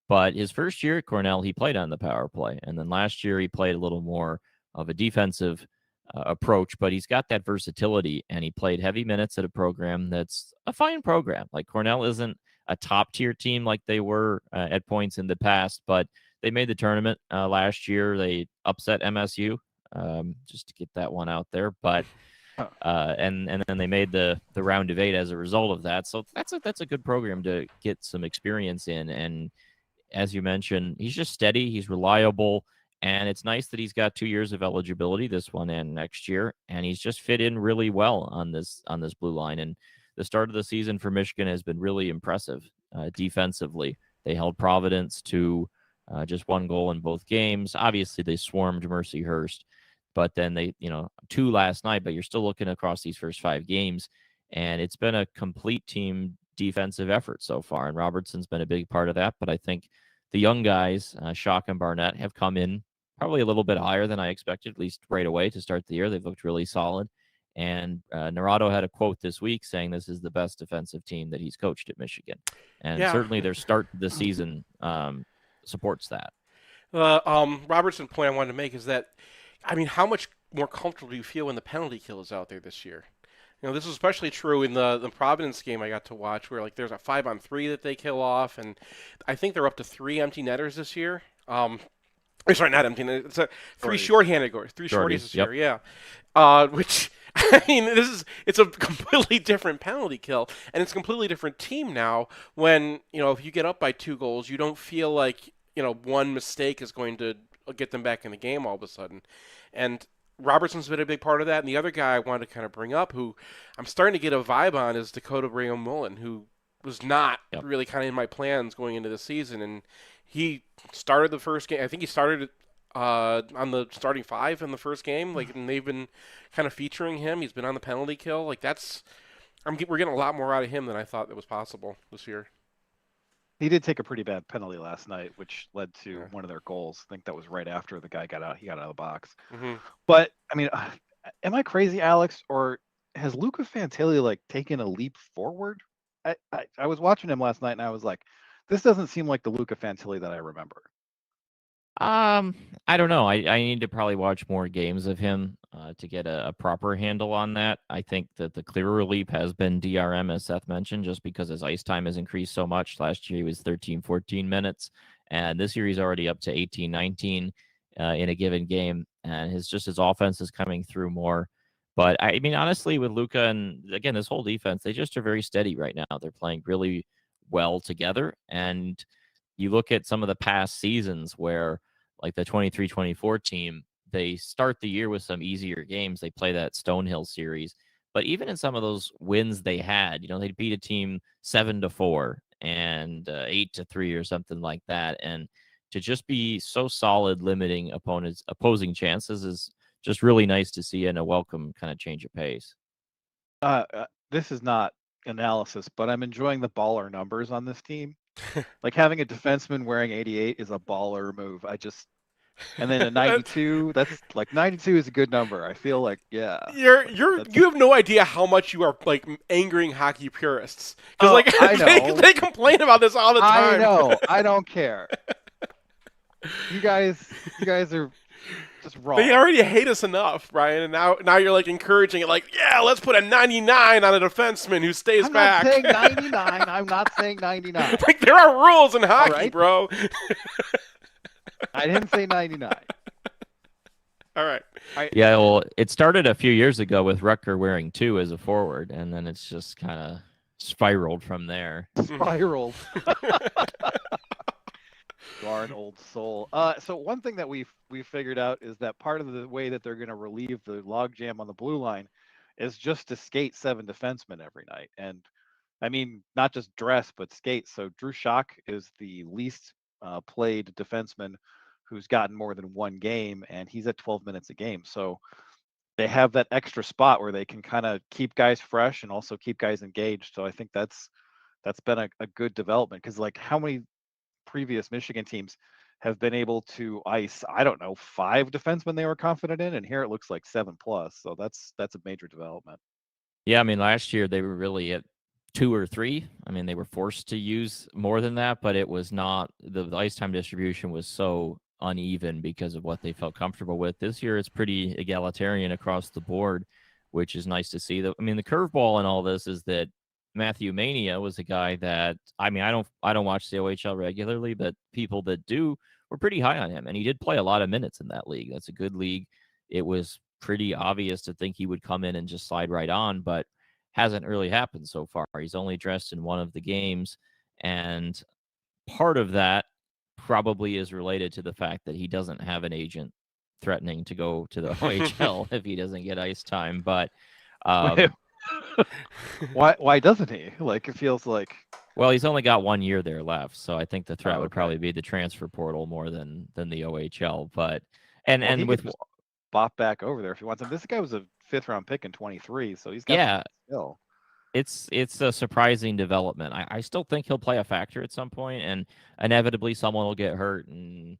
But his first year at Cornell, he played on the power play. And then last year, he played a little more of a defensive approach, but he's got that versatility, and he played heavy minutes at a program that's a fine program. Like, Cornell isn't a top tier team like they were at points in the past, but they made the tournament last year. They upset MSU, just to get that one out there. But and then they made the round of 8 as a result of that. So that's a good program to get some experience in. And as you mentioned, he's just steady. He's reliable. And it's nice that he's got 2 years of eligibility, this one and next year. And he's just fit in really well on this blue line. And the start of the season for Michigan has been really impressive defensively. They held Providence to just 1 goal in both games. Obviously, they swarmed Mercyhurst, but then they, 2 last night. But you're still looking across these first 5 games, and it's been a complete team defensive effort so far. And Robertson's been a big part of that. But I think the young guys, Schock and Barnett, have come in probably a little bit higher than I expected, at least right away to start the year. They've looked really solid. And Naranjo had a quote this week saying this is the best defensive team that he's coached at Michigan. And certainly their start to the season supports that. Robertson point I wanted to make is that, I mean, how much more comfortable do you feel when the penalty kill is out there this year? This is especially true in the Providence game I got to watch, where like there's a 5-on-3 that they kill off, and I think they're up to 3 empty netters this year. Sorry, not empty. It's 3 shorthanded goals, 3 shorties this year. Yeah, which I mean, it's a completely different penalty kill, and it's a completely different team now. When if you get up by 2 goals, you don't feel like one mistake is going to get them back in the game all of a sudden, and Robertson's been a big part of that. And the other guy I wanted to kind of bring up, who I'm starting to get a vibe on, is Dakota Braham-Mullen, who was not really kind of in my plans going into the season, and he started the first game. I think he started on the starting 5 in the first game. Like, and they've been kind of featuring him. He's been on the penalty kill. Like, we're getting a lot more out of him than I thought that was possible this year. He did take a pretty bad penalty last night, which led to Yeah. one of their goals. I think that was right after the guy got out. He got out of the box. Mm-hmm. But I mean, am I crazy, Alex, or has Luca Fantilli like taken a leap forward? I was watching him last night and I was like, this doesn't seem like the Luca Fantilli that I remember. I don't know. I need to probably watch more games of him to get a proper handle on that. I think that the clearer leap has been DRM, as Seth mentioned, just because his ice time has increased so much. Last year he was 13, 14 minutes, and this year he's already up to 18, 19 in a given game, and his offense is coming through more. But I mean, honestly, with Luka and again this whole defense, they just are very steady right now. They're playing really well together, and you look at some of the past seasons where, like the 23-24 team, they start the year with some easier games. They play that Stonehill series. But even in some of those wins they had, they beat a team 7-4 and 8-3 or something like that. And to just be so solid limiting opposing chances is just really nice to see, and a welcome kind of change of pace. This is not analysis, but I'm enjoying the baller numbers on this team. Like having a defenseman wearing 88 is a baller move. And then a 92, that's like 92 is a good number. I feel like, yeah. You have no idea how much you are like angering hockey purists. Because I know. they complain about this all the time. I know. I don't care. You guys are just wrong. They already hate us enough, Brian, and now you're like encouraging it, like, yeah, let's put a 99 on a defenseman who stays back. I'm not saying 99. I'm not saying 99. Like, there are rules in hockey, right. bro. I didn't say 99. All right. Yeah, well, it started a few years ago with Rutger wearing 2 as a forward, and then it's just kind of spiraled from there. Spiraled. You are an old soul. So one thing that we figured out is that part of the way that they're going to relieve the logjam on the blue line is just to skate 7 defensemen every night. And I mean, not just dress, but skate. So Drew Schock is the least played defenseman who's gotten more than 1 game, and he's at 12 minutes a game. So they have that extra spot where they can kind of keep guys fresh and also keep guys engaged. So I think that's been a good development, because like how many previous Michigan teams have been able to ice, I don't know, 5 defensemen they were confident in, and here it looks like 7+. So that's a major development. Yeah, I mean, last year they were really at 2 or 3. I mean, they were forced to use more than that, but it was not, the ice time distribution was so uneven because of what they felt comfortable with. This year it's pretty egalitarian across the board, which is nice to see. I mean, the curveball in all this is that Matthew Mania was a guy that, I mean, I don't watch the OHL regularly, but people that do were pretty high on him, and he did play a lot of minutes in that league. That's a good league. It was pretty obvious to think he would come in and just slide right on, but hasn't really happened so far. He's only dressed in 1 of the games, and part of that probably is related to the fact that he doesn't have an agent threatening to go to the OHL if he doesn't get ice time. But why doesn't he? Like, it feels like, well, he's only got 1 year there left, so I think the threat would okay. probably be the transfer portal more than the OHL. But and he with could just bop back over there if he wants him. This guy was a 5th round pick in 23, so he's got skill. It's a surprising development. I still think he'll play a factor at some point, and inevitably someone will get hurt and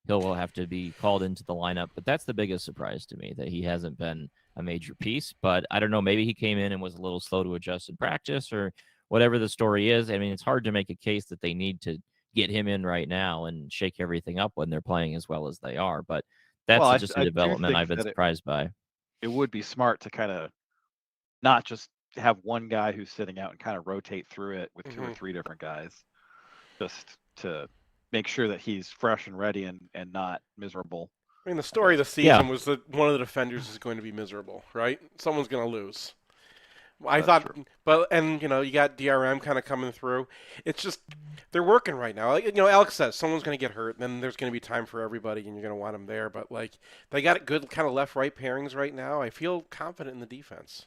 he'll have to be called into the lineup. But that's the biggest surprise to me, that he hasn't been a major piece. But I don't know, maybe he came in and was a little slow to adjust in practice, or whatever the story is. I mean, it's hard to make a case that they need to get him in right now and shake everything up when they're playing as well as they are. But that's just a development I've been surprised by. It would be smart to kind of not just have one guy who's sitting out and kind of rotate through it with 2 or 3 different guys, just to make sure that he's fresh and ready and not miserable. I mean, the story of the season was that one of the defenders is going to be miserable, right? Someone's going to lose. I thought, but you got DRM kind of coming through. It's just they're working right now. Like, Alex says someone's going to get hurt, and then there's going to be time for everybody, and you're going to want them there. But like, they got good kind of left-right pairings right now. I feel confident in the defense.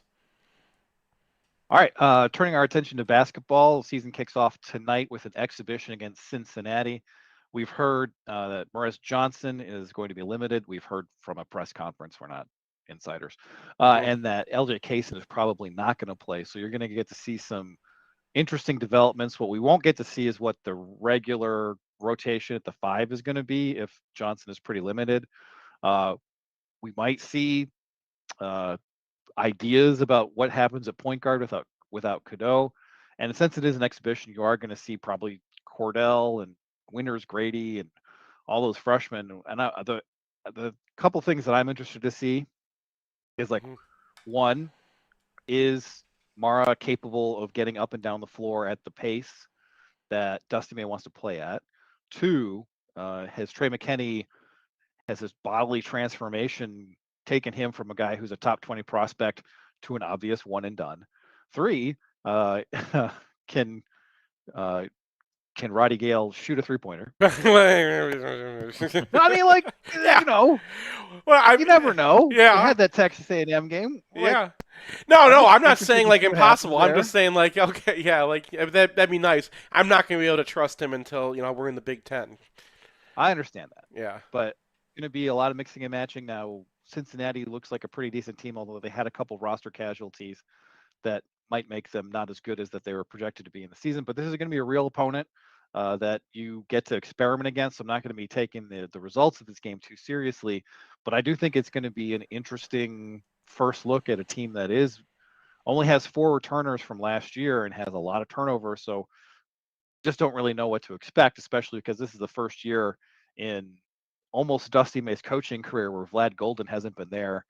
All right, turning our attention to basketball, the season kicks off tonight with an exhibition against Cincinnati. We've heard that Morris Johnson is going to be limited. We've heard from a press conference. We're not insiders. And that LJ Kaysen is probably not going to play. So you're going to get to see some interesting developments. What we won't get to see is what the regular rotation at the 5 is going to be if Johnson is pretty limited. We might see ideas about what happens at point guard without Cadeau. And since it is an exhibition, you are going to see probably Cordell and Winters, Grady, and all those freshmen. And the couple things that I'm interested to see is like, one, is Mara capable of getting up and down the floor at the pace that Dusty May wants to play at? 2, has Trey McKinney, has his bodily transformation taken him from a guy who's a top 20 prospect to an obvious one and done? 3, can Roddy Gale shoot a 3-pointer? I mean, like, you know, well, you never know. Yeah, you had that Texas A&M game. Like, yeah. No, I'm not saying like impossible. I'm just saying like, okay, yeah, like that'd be nice. I'm not going to be able to trust him until we're in the Big Ten. I understand that. Yeah, but going to be a lot of mixing and matching now. Cincinnati looks like a pretty decent team, although they had a couple roster casualties that might make them not as good as that they were projected to be in the season. But this is going to be a real opponent that you get to experiment against. I'm not going to be taking the results of this game too seriously, but I do think it's going to be an interesting first look at a team that only has 4 returners from last year and has a lot of turnover. So just don't really know what to expect, especially because this is the first year in almost Dusty May's coaching career where Vlad Golden hasn't been there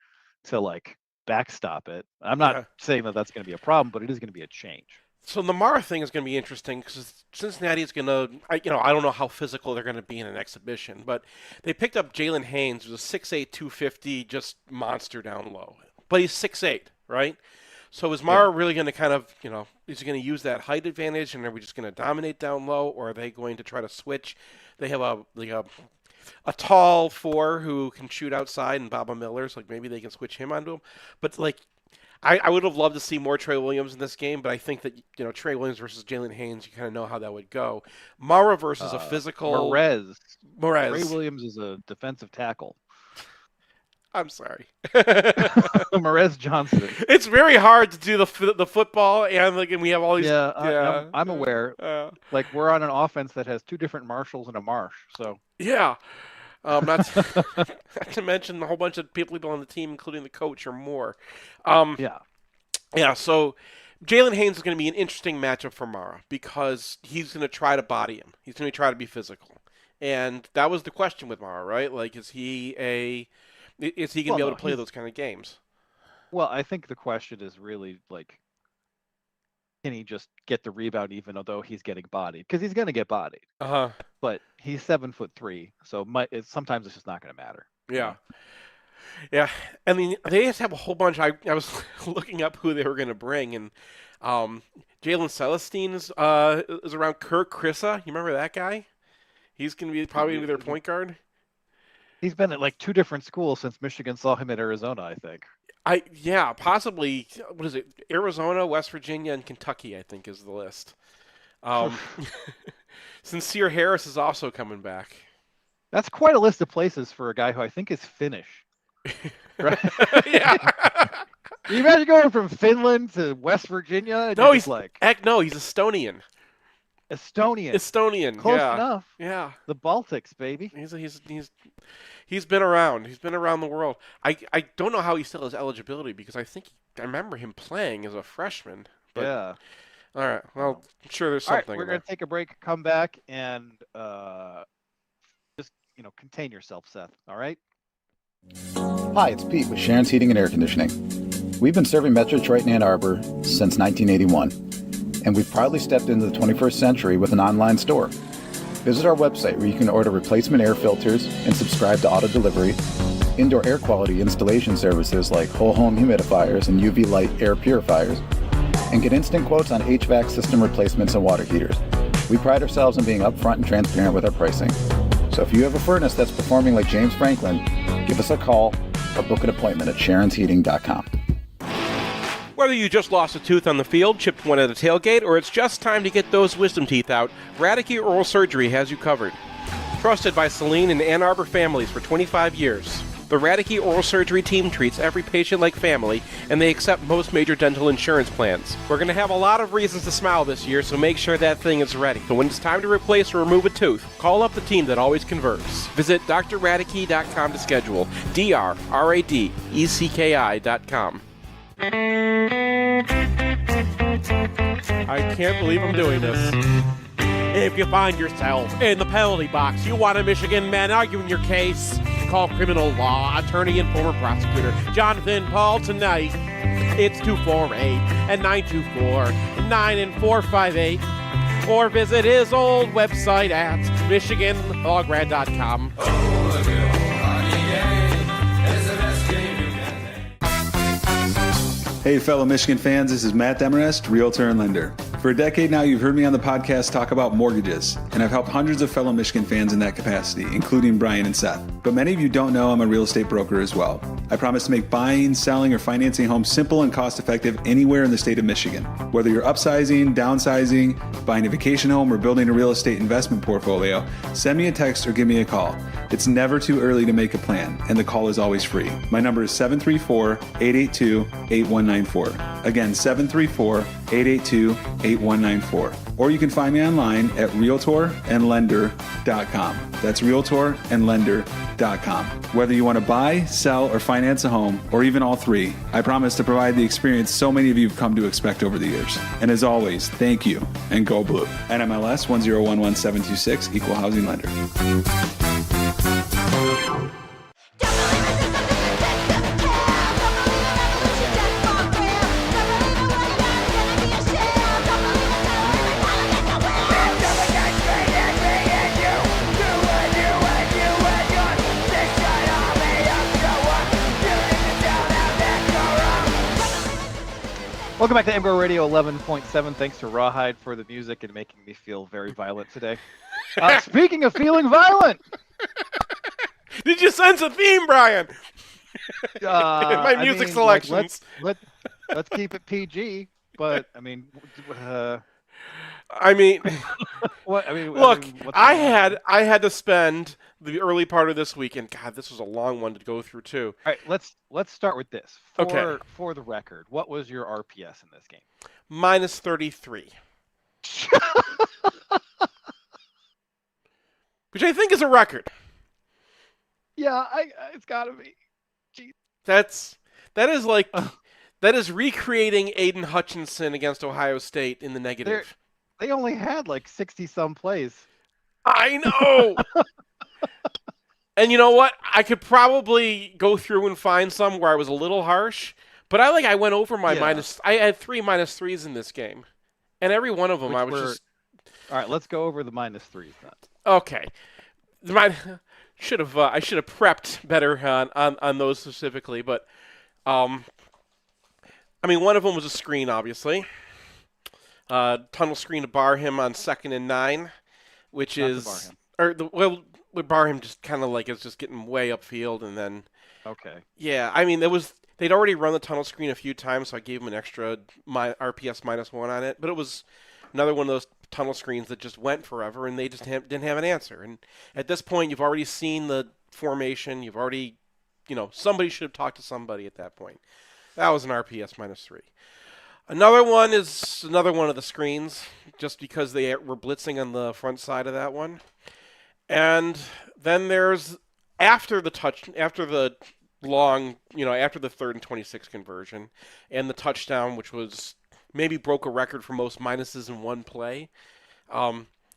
to like backstop it. I'm not saying that that's going to be a problem, but it is going to be a change. So the Mara thing is going to be interesting because Cincinnati is going to, I don't know how physical they're going to be in an exhibition, but they picked up Jalen Haynes, who's a 6'8", 250, just monster down low. But he's 6'8", right? So is Mara really going to kind of, is he going to use that height advantage, and are we just going to dominate down low, or are they going to try to switch? They have a tall 4 who can shoot outside, and Baba Miller's like maybe they can switch him onto him. But like, I would have loved to see more Trey Williams in this game, but I think that Trey Williams versus Jalen Haynes, you kind of know how that would go. Mara versus a physical Morez. Trey Williams is a defensive tackle. I'm sorry. Morez Johnson. It's very hard to do the football and we have all these. Yeah, I'm aware. Like we're on an offense that has 2 different Marshalls and a Marsh. So yeah. Not to mention a whole bunch of people on the team, including the coach or more. Yeah. So Jalen Haynes is going to be an interesting matchup for Mara because he's going to try to body him. He's going to try to be physical, and that was the question with Mara, right? Like, is he going to be able to play those kind of games? Well, I think the question is really like, can he just get the rebound even though he's getting bodied? Because he's going to get bodied. But he's 7'3", so sometimes it's just not going to matter. Yeah. Yeah. I mean, they just have a whole bunch. I was looking up who they were going to bring, and Jalen Celestine is around. Kirk Krissa. You remember that guy? He's going to be probably their point guard. He's been at like 2 different schools since Michigan saw him at Arizona, I think. Possibly. What is it? Arizona, West Virginia, and Kentucky, I think, is the list. Sincere Harris is also coming back. That's quite a list of places for a guy who I think is Finnish. Right? Yeah. Can you imagine going from Finland to West Virginia? No, he's Estonian. Estonian. Close enough. Yeah. The Baltics, baby. He's been around. He's been around the world. I don't know how he still has eligibility because I remember him playing as a freshman. But, yeah. All right. Well, I'm sure there's something. All right, we're going to take a break, come back, and just contain yourself, Seth. All right? Hi, it's Pete with Sharon's Heating and Air Conditioning. We've been serving Metro Detroit and Ann Arbor since 1981, and we've proudly stepped into the 21st century with an online store. Visit our website where you can order replacement air filters and subscribe to auto delivery, indoor air quality installation services like whole home humidifiers and UV light air purifiers, and get instant quotes on HVAC system replacements and water heaters. We pride ourselves on being upfront and transparent with our pricing. So if you have a furnace that's performing like James Franklin, give us a call or book an appointment at sharonsheating.com. Whether you just lost a tooth on the field, chipped one at a tailgate, or it's just time to get those wisdom teeth out, Radicke Oral Surgery has you covered. Trusted by Celine and Ann Arbor families for 25 years. The Radicke Oral Surgery team treats every patient like family, and they accept most major dental insurance plans. We're going to have a lot of reasons to smile this year, so make sure that thing is ready. So when it's time to replace or remove a tooth, call up the team that always converts. Visit drradicke.com to schedule. DRRADECKI.com. I can't believe I'm doing this. If you find yourself in the penalty box, you want a Michigan man arguing your case, call criminal law attorney and former prosecutor Jonathan Paul tonight. It's 248-924-9458, or visit his old website at michigandlawgrad.com. Hey, fellow Michigan fans, this is Matt Demarest, Realtor and Lender. For a decade now, you've heard me on the podcast talk about mortgages, and I've helped hundreds of fellow Michigan fans in that capacity, including Brian and Seth. But many of you don't know I'm a real estate broker as well. I promise to make buying, selling, or financing homes simple and cost-effective anywhere in the state of Michigan. Whether you're upsizing, downsizing, buying a vacation home, or building a real estate investment portfolio, send me a text or give me a call. It's never too early to make a plan, and the call is always free. My number is 734-882-8194. Again, 734-882-8194. Or you can find me online at realtorandlender.com. That's realtorandlender.com. Whether you want to buy, sell, or finance a home, or even all three, I promise to provide the experience so many of you have come to expect over the years. And as always, thank you, and go blue. NMLS 1011726, Equal Housing Lender. Welcome back to MGoRadio 11.7. Thanks to Rawhide for the music and making me feel very violent today. Speaking of feeling violent, did you sense a theme, Brian? My music selections. Like, let's keep it PG. But I mean, what? Look, I had to spend the early part of this week, and God, this was a long one to go through too. All right, let's start with this. Okay. For the record, what was your RPS in this game? -33. Which I think is a record. Yeah, it's gotta be. Jeez. That is recreating Aiden Hutchinson against Ohio State in the negative. They only had like 60-some plays. I know. And you know what? I could probably go through and find some where I was a little harsh, but I went over my minus. I had 3 -3s in this game, and every one of them I was. All right, let's go over the -3s then. Okay, I should have prepped better on those specifically, but one of them was a screen, obviously. Tunnel screen to Barham on 2nd and 9, which is with Barham just kind of like it's just getting way upfield, and then yeah, they'd already run the tunnel screen a few times, so I gave them an extra RPS -1 on it, but it was another one of those tunnel screens that just went forever, and they just didn't have an answer. And at this point, you've already seen the formation, you've already, somebody should have talked to somebody at that point. That was an RPS -3. Another one is another one of the screens, just because they were blitzing on the front side of that one. And then there's after the 3rd and 26 conversion and the touchdown, which was maybe broke a record for most minuses in one play.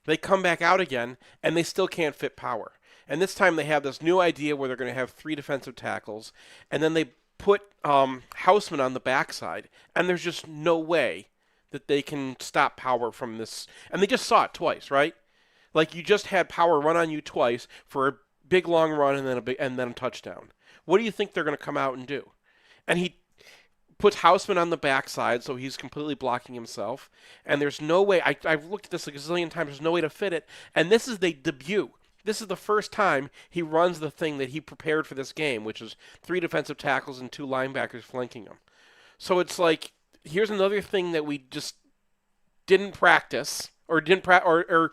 They come back out again, and they still can't fit power. And this time they have this new idea where they're going to have 3 defensive tackles, and then they put Houseman on the backside, and there's just no way that they can stop power from this. And they just saw it twice, right? Like, you just had power run on you twice for a big long run and then a touchdown. What do you think they're going to come out and do? And he puts Houseman on the backside, so he's completely blocking himself. And there's no way. I've looked at this a gazillion times. There's no way to fit it. And this is the debut. This is the first time he runs the thing that he prepared for this game, which is 3 defensive tackles and 2 linebackers flanking him. So it's like, here's another thing that we just didn't practice or didn't or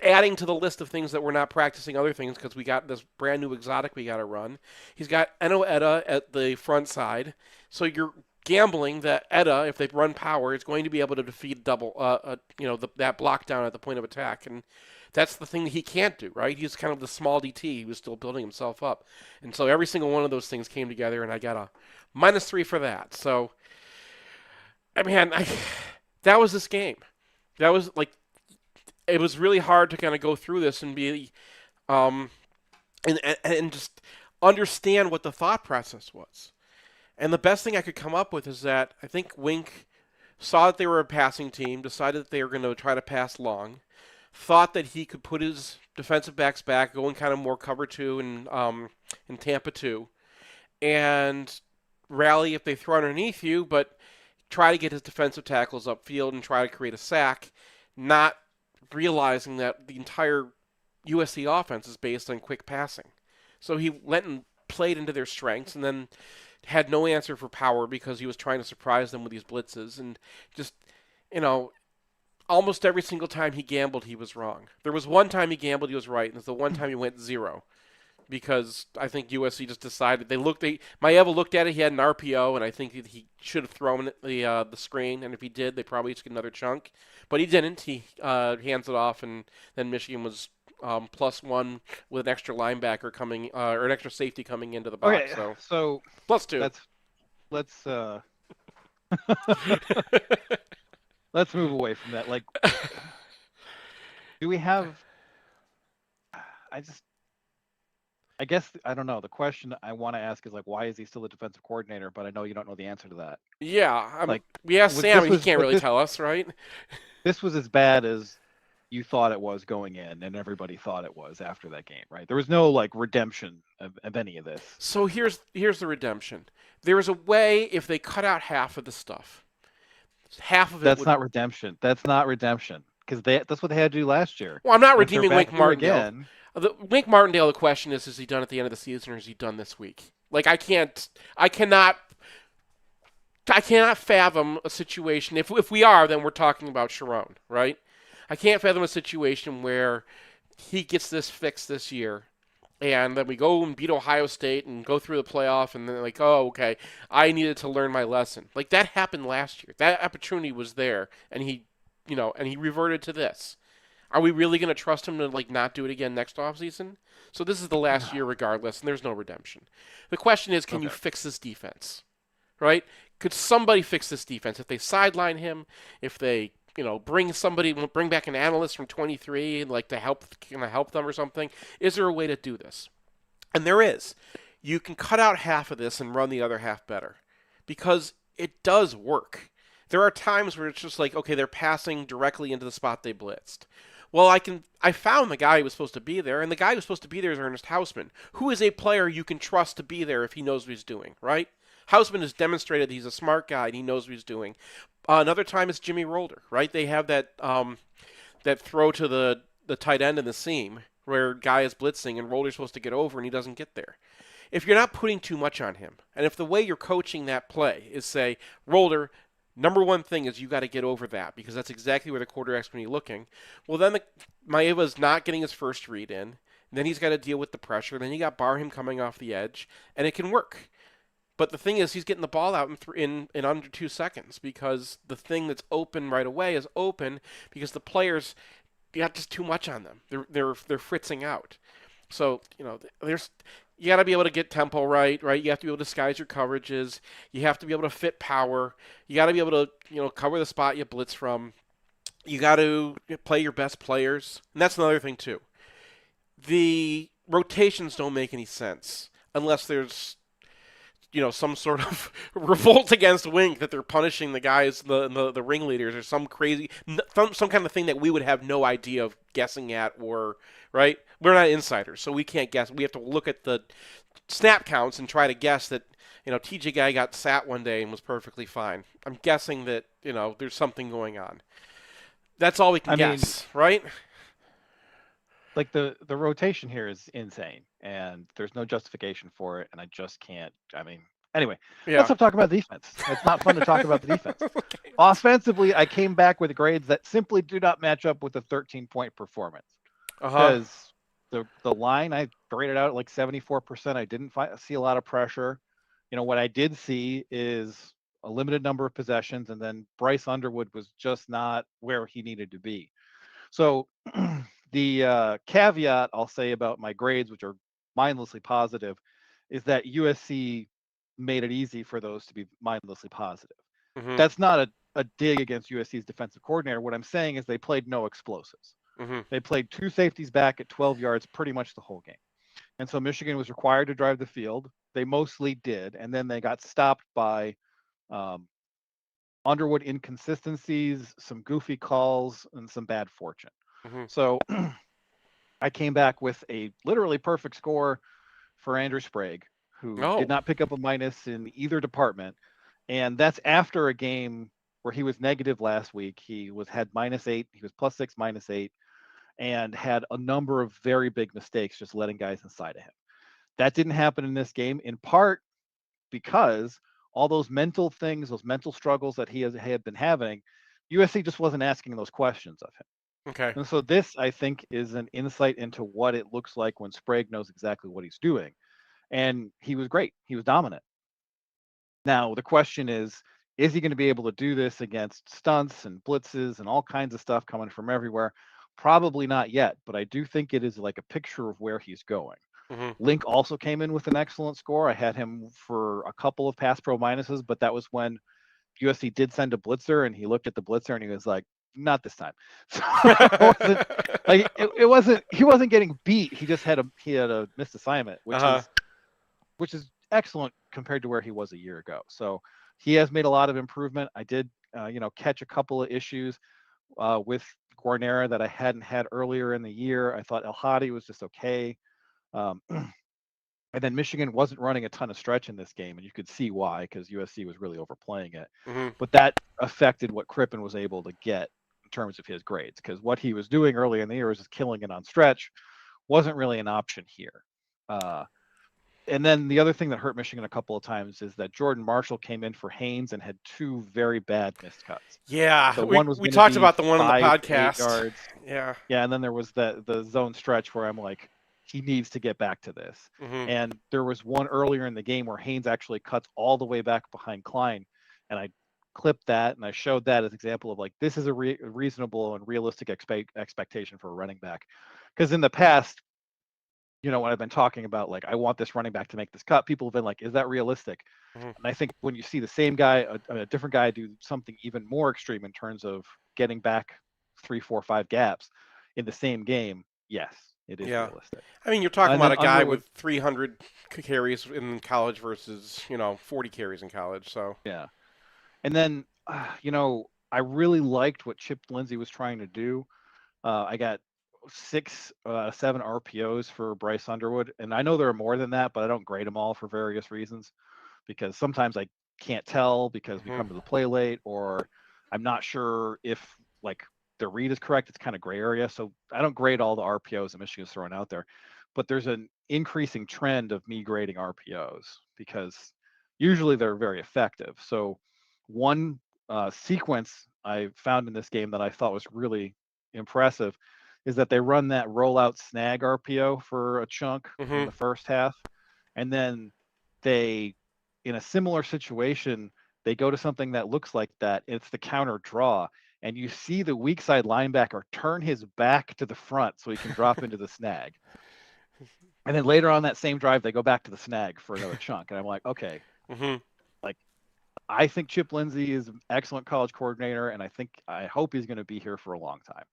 adding to the list of things that we're not practicing other things because we got this brand new exotic we got to run. He's got Eno Etta at the front side, so you're gambling that Etta, if they run power, is going to be able to defeat double, that block down at the point of attack, and that's the thing that he can't do, right? He's kind of the small DT. He was still building himself up, and so every single one of those things came together, and I got a -3 for that. So, I mean, that was this game. That was like, it was really hard to kind of go through this and be, and just understand what the thought process was. And the best thing I could come up with is that I think Wink saw that they were a passing team, decided that they were going to try to pass long, thought that he could put his defensive backs back, going kind of more cover 2 and Tampa 2, and rally if they throw underneath you, but try to get his defensive tackles upfield and try to create a sack, not realizing that the entire USC offense is based on quick passing. So he went and played into their strengths and then had no answer for power because he was trying to surprise them with these blitzes. And just, almost every single time he gambled, he was wrong. There was one time he gambled, he was right, and it's the one time he went 0. Because I think USC just decided Maeva looked at it. He had an RPO, and I think he should have thrown the screen. And if he did, they probably just get another chunk. But he didn't. He hands it off, and then Michigan was +1 with an extra linebacker coming, or an extra safety coming into the box. Okay, so +2. Let's let's move away from that. Like, do we have? I guess, I don't know. The question I want to ask is, like, why is he still a defensive coordinator? But I know you don't know the answer to that. Yeah. We asked Sam, and he can't really tell us, right? This was as bad as you thought it was going in, and everybody thought it was after that game, right? There was no, like, redemption of any of this. So here's the redemption. There is a way, if they cut out half of the stuff, half of it That's not redemption. That's not redemption. Because that's what they had to do last year. Well, I'm not redeeming Wink Martindale. Again. Wink Martindale, the question is he done at the end of the season or is he done this week? Like, I cannot fathom a situation. If we are, then we're talking about Sharon, right? I can't fathom a situation where he gets this fixed this year, and then we go and beat Ohio State and go through the playoff, and then like, oh, okay, I needed to learn my lesson. Like, that happened last year. That opportunity was there, and he reverted to this. Are we really going to trust him to, like, not do it again next offseason? So this is the last year regardless, and there's no redemption. The question is, can you fix this defense? Right? Could somebody fix this defense? If they sideline him, if they, bring back an analyst from 23 and, like, to help them or something, is there a way to do this? And there is. You can cut out half of this and run the other half better because it does work. There are times where it's just like, okay, they're passing directly into the spot they blitzed. Well, I found the guy who was supposed to be there, and the guy who's supposed to be there is Ernest Hausman, who is a player you can trust to be there if he knows what he's doing, right? Hausman has demonstrated that he's a smart guy and he knows what he's doing. Another time it's Jimmy Rolder, right? They have that throw to the tight end in the seam where guy is blitzing and Rolder's supposed to get over and he doesn't get there. If you're not putting too much on him, and if the way you're coaching that play is say, Rolder, number one thing is you got to get over that because that's exactly where the quarterback's going to be looking. Well, then Maeva's not getting his first read in. Then he's got to deal with the pressure. Then you got Barham coming off the edge, and it can work. But the thing is, he's getting the ball out in under 2 seconds because the thing that's open right away is open because the players got just too much on them. They're fritzing out. So you got to be able to get tempo right? You have to be able to disguise your coverages. You have to be able to fit power. You got to be able to, cover the spot you blitz from. You got to play your best players. And that's another thing, too. The rotations don't make any sense unless there's, some sort of revolt against Wink that they're punishing the guys, the ringleaders, or some kind of thing that we would have no idea of guessing at or, right? We're not insiders, so we can't guess. We have to look at the snap counts and try to guess that, TJ guy got sat one day and was perfectly fine. I'm guessing that, there's something going on. That's all we can guess, right? Like, the rotation here is insane, and there's no justification for it, and I just can't. I mean, Anyway, Yeah. let's talk about the defense. It's not fun to talk about the defense. Okay. Offensively, I came back with grades that simply do not match up with a 13-point performance. Because the line, I graded out at like 74%. I didn't see a lot of pressure. What I did see is a limited number of possessions, and then Bryce Underwood was just not where he needed to be. So the caveat I'll say about my grades, which are mindlessly positive, is that USC made it easy for those to be mindlessly positive. Mm-hmm. That's not a dig against USC's defensive coordinator. What I'm saying is they played no explosives. Mm-hmm. They played 2 safeties back at 12 yards pretty much the whole game. And so Michigan was required to drive the field. They mostly did. And then they got stopped by Underwood inconsistencies, some goofy calls, and some bad fortune. Mm-hmm. So I came back with a literally perfect score for Andrew Sprague, who did not pick up a minus in either department. And that's after a game where he was negative last week. He had -8. He was +6, -8, and had a number of very big mistakes just letting guys inside of him. That didn't happen in this game, in part because all those mental things, those mental struggles that he had been having, USC just wasn't asking those questions of him. Okay. And so this, I think, is an insight into what it looks like when Sprague knows exactly what he's doing. And he was great. He was dominant. Now, the question is he going to be able to do this against stunts and blitzes and all kinds of stuff coming from everywhere? Probably not yet, but I do think it is like a picture of where he's going. Mm-hmm. Link also came in with an excellent score. I had him for a couple of pass pro minuses, but that was when USC did send a blitzer, and he looked at the blitzer and he was like, not this time. So he wasn't getting beat. He just had a missed assignment, which is excellent compared to where he was a year ago. So he has made a lot of improvement. I did catch a couple of issues with Guarnera that I hadn't had earlier in the year. I thought El Hadi was just okay. And then Michigan wasn't running a ton of stretch in this game, and you could see why, because USC was really overplaying it. Mm-hmm. But that affected what Crippen was able to get in terms of his grades, because what he was doing early in the year was just killing it on stretch, wasn't really an option here. And then the other thing that hurt Michigan a couple of times is that Jordan Marshall came in for Haynes and had 2 very bad missed cuts. Yeah, so we talked about the one on the podcast. Yards. Yeah, and then there was the zone stretch where I'm like, he needs to get back to this. Mm-hmm. And there was one earlier in the game where Haynes actually cuts all the way back behind Klein, and I clipped that and I showed that as an example of like, this is a reasonable and realistic expectation for a running back. Because in the past, when I've been talking about like, I want this running back to make this cut, people have been like, is that realistic? Mm-hmm. And I think when you see the same guy, a different guy do something even more extreme in terms of getting back 3, 4, 5 gaps in the same game, yes, it is realistic. I mean, you're talking about a guy with 300 carries in college versus, 40 carries in college. So yeah. And then, I really liked what Chip Lindsey was trying to do. I got 6, 7 RPOs for Bryce Underwood, and I know there are more than that, but I don't grade them all for various reasons, because sometimes I can't tell because we come to the play late, or I'm not sure if like the read is correct. It's kind of gray area, so I don't grade all the RPOs that Michigan's throwing out there. But there's an increasing trend of me grading RPOs because usually they're very effective. So one sequence I found in this game that I thought was really impressive is that they run that rollout snag RPO for a chunk in the first half, and then they, in a similar situation, they go to something that looks like that. It's the counter draw, and you see the weak side linebacker turn his back to the front so he can drop into the snag. And then later on that same drive, they go back to the snag for another chunk. And I'm like, okay, like I think Chip Lindsey is an excellent college coordinator, and I hope he's going to be here for a long time,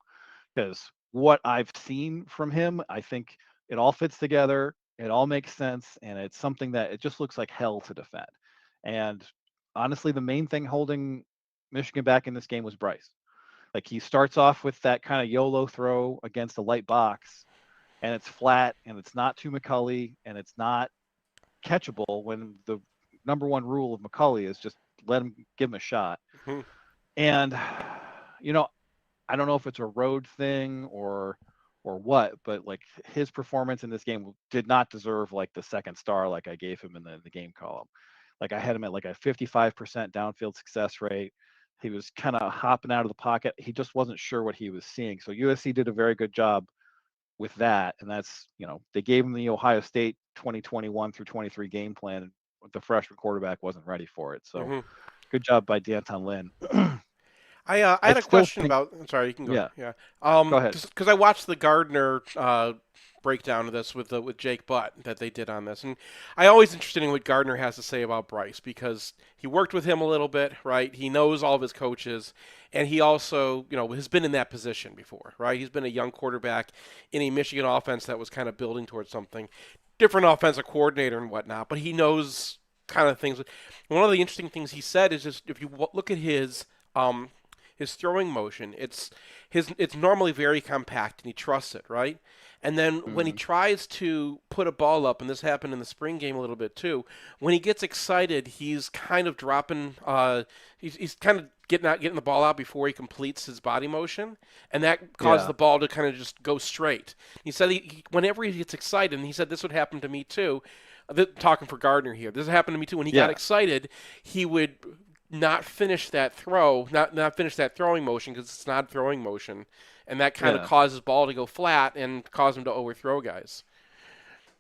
because what I've seen from him, I think it all fits together. It all makes sense, and it's something that it just looks like hell to defend. And honestly, the main thing holding Michigan back in this game was Bryce. Like, he starts off with that kind of YOLO throw against a light box, and it's flat, and it's not to McCulley, and it's not catchable, when the number one rule of McCulley is just give him a shot. And, I don't know if it's a road thing or what, but like his performance in this game did not deserve like the second star like I gave him in the game column. Like I had him at like a 55% downfield success rate. He was kind of hopping out of the pocket. He just wasn't sure what he was seeing. So USC did a very good job with that. And that's, they gave him the Ohio State 2021 through 23 game plan. And the freshman quarterback wasn't ready for it. So good job by Deont Lynn. I had a question about. I'm sorry, you can go. Yeah. Go ahead. Because I watched the Gardner breakdown of this with Jake Butt that they did on this, and I always interested in what Gardner has to say about Bryce because he worked with him a little bit, right? He knows all of his coaches, and he also, has been in that position before, right? He's been a young quarterback in a Michigan offense that was kind of building towards something, different offensive coordinator and whatnot, but he knows kind of things. One of the interesting things he said is just if you look at his throwing motion, it's normally very compact, and he trusts it, right? And then when he tries to put a ball up, and this happened in the spring game a little bit too, when he gets excited, he's kind of dropping, he's kind of getting the ball out before he completes his body motion, and that causes the ball to kind of just go straight. He said whenever he gets excited, and he said this would happen to me too, talking for Gardner here, this happened to me too, when he got excited, he would not finish that throw, not finish that throwing motion because it's not throwing motion, and that kind of causes ball to go flat and cause him to overthrow guys.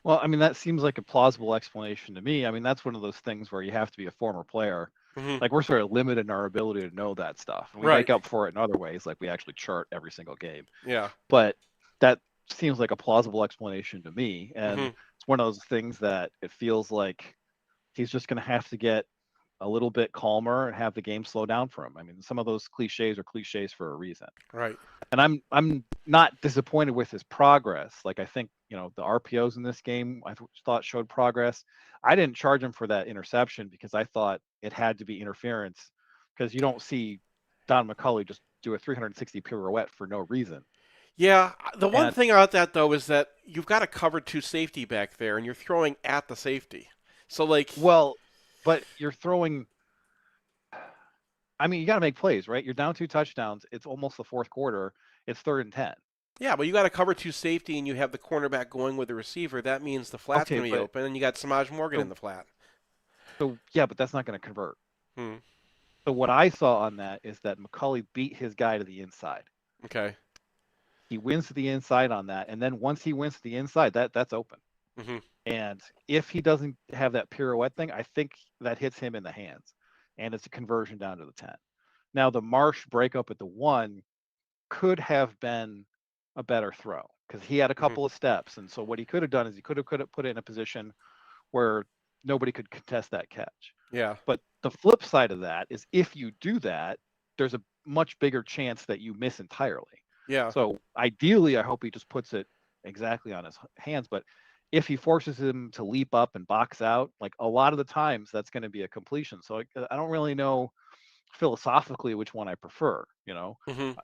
Well, I mean, that seems like a plausible explanation to me. I mean, that's one of those things where you have to be a former player. Like we're sort of limited in our ability to know that stuff. And we make up for it in other ways, like we actually chart every single game. Yeah. But that seems like a plausible explanation to me. And it's one of those things that it feels like he's just going to have to get a little bit calmer and have the game slow down for him. I mean, some of those cliches are cliches for a reason. Right. And I'm not disappointed with his progress. Like I think, the RPOs in this game I thought showed progress. I didn't charge him for that interception because I thought it had to be interference because you don't see Don McCulley just do a 360 pirouette for no reason. Yeah, the one thing about that though is that you've got a cover 2 safety back there and you're throwing at the safety. So like but you're throwing, I mean, you got to make plays, right? You're down 2 touchdowns. It's almost the fourth quarter. It's 3rd and 10. Yeah, but you got to cover 2 safety and you have the cornerback going with the receiver. That means the flat's going to be open and you got Samaj Morgan in the flat. So, yeah, but that's not going to convert. So what I saw on that is that McCulley beat his guy to the inside. Okay. He wins to the inside on that. And then once he wins to the inside, that's open. And if he doesn't have that pirouette thing, I think that hits him in the hands. And it's a conversion down to the 10. Now, the Marsh breakup at the 1 could have been a better throw because he had a couple of steps. And so what he could have done is he could have put it in a position where nobody could contest that catch. Yeah. But the flip side of that is if you do that, there's a much bigger chance that you miss entirely. Yeah. So ideally, I hope he just puts it exactly on his hands. But if he forces him to leap up and box out, like a lot of the times that's going to be a completion. So I don't really know philosophically which one I prefer, I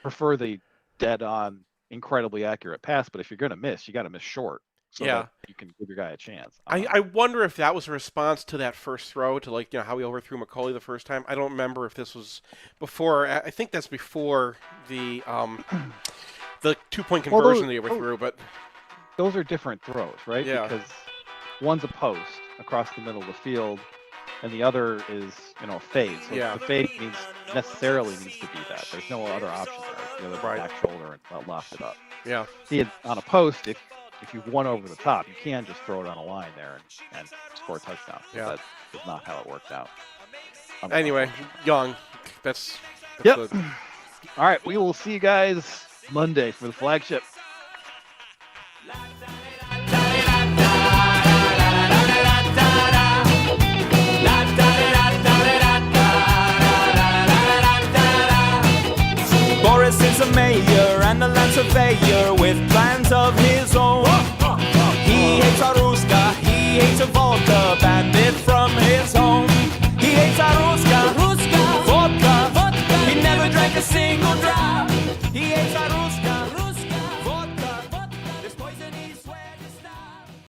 prefer the dead on, incredibly accurate pass. But if you're going to miss, you got to miss short. So that you can give your guy a chance. I wonder if that was a response to that first throw to how he overthrew McCulley the first time. I don't remember if this was before. I think that's before the 2-point conversion that he overthrew. But those are different throws, right? Yeah. Because one's a post across the middle of the field, and the other is a fade. So the fade necessarily needs to be that. There's no other option there. The other back shoulder and loft it up. Yeah. See, on a post, if you won over the top, you can just throw it on a line there and score a touchdown. So that is not how it worked out. Anyway, Young, that's All right, we will see you guys Monday for the flagship. Boris is a mayor and a land surveyor with plans of his own. He hates a Ruska, he hates a vodka bandit from his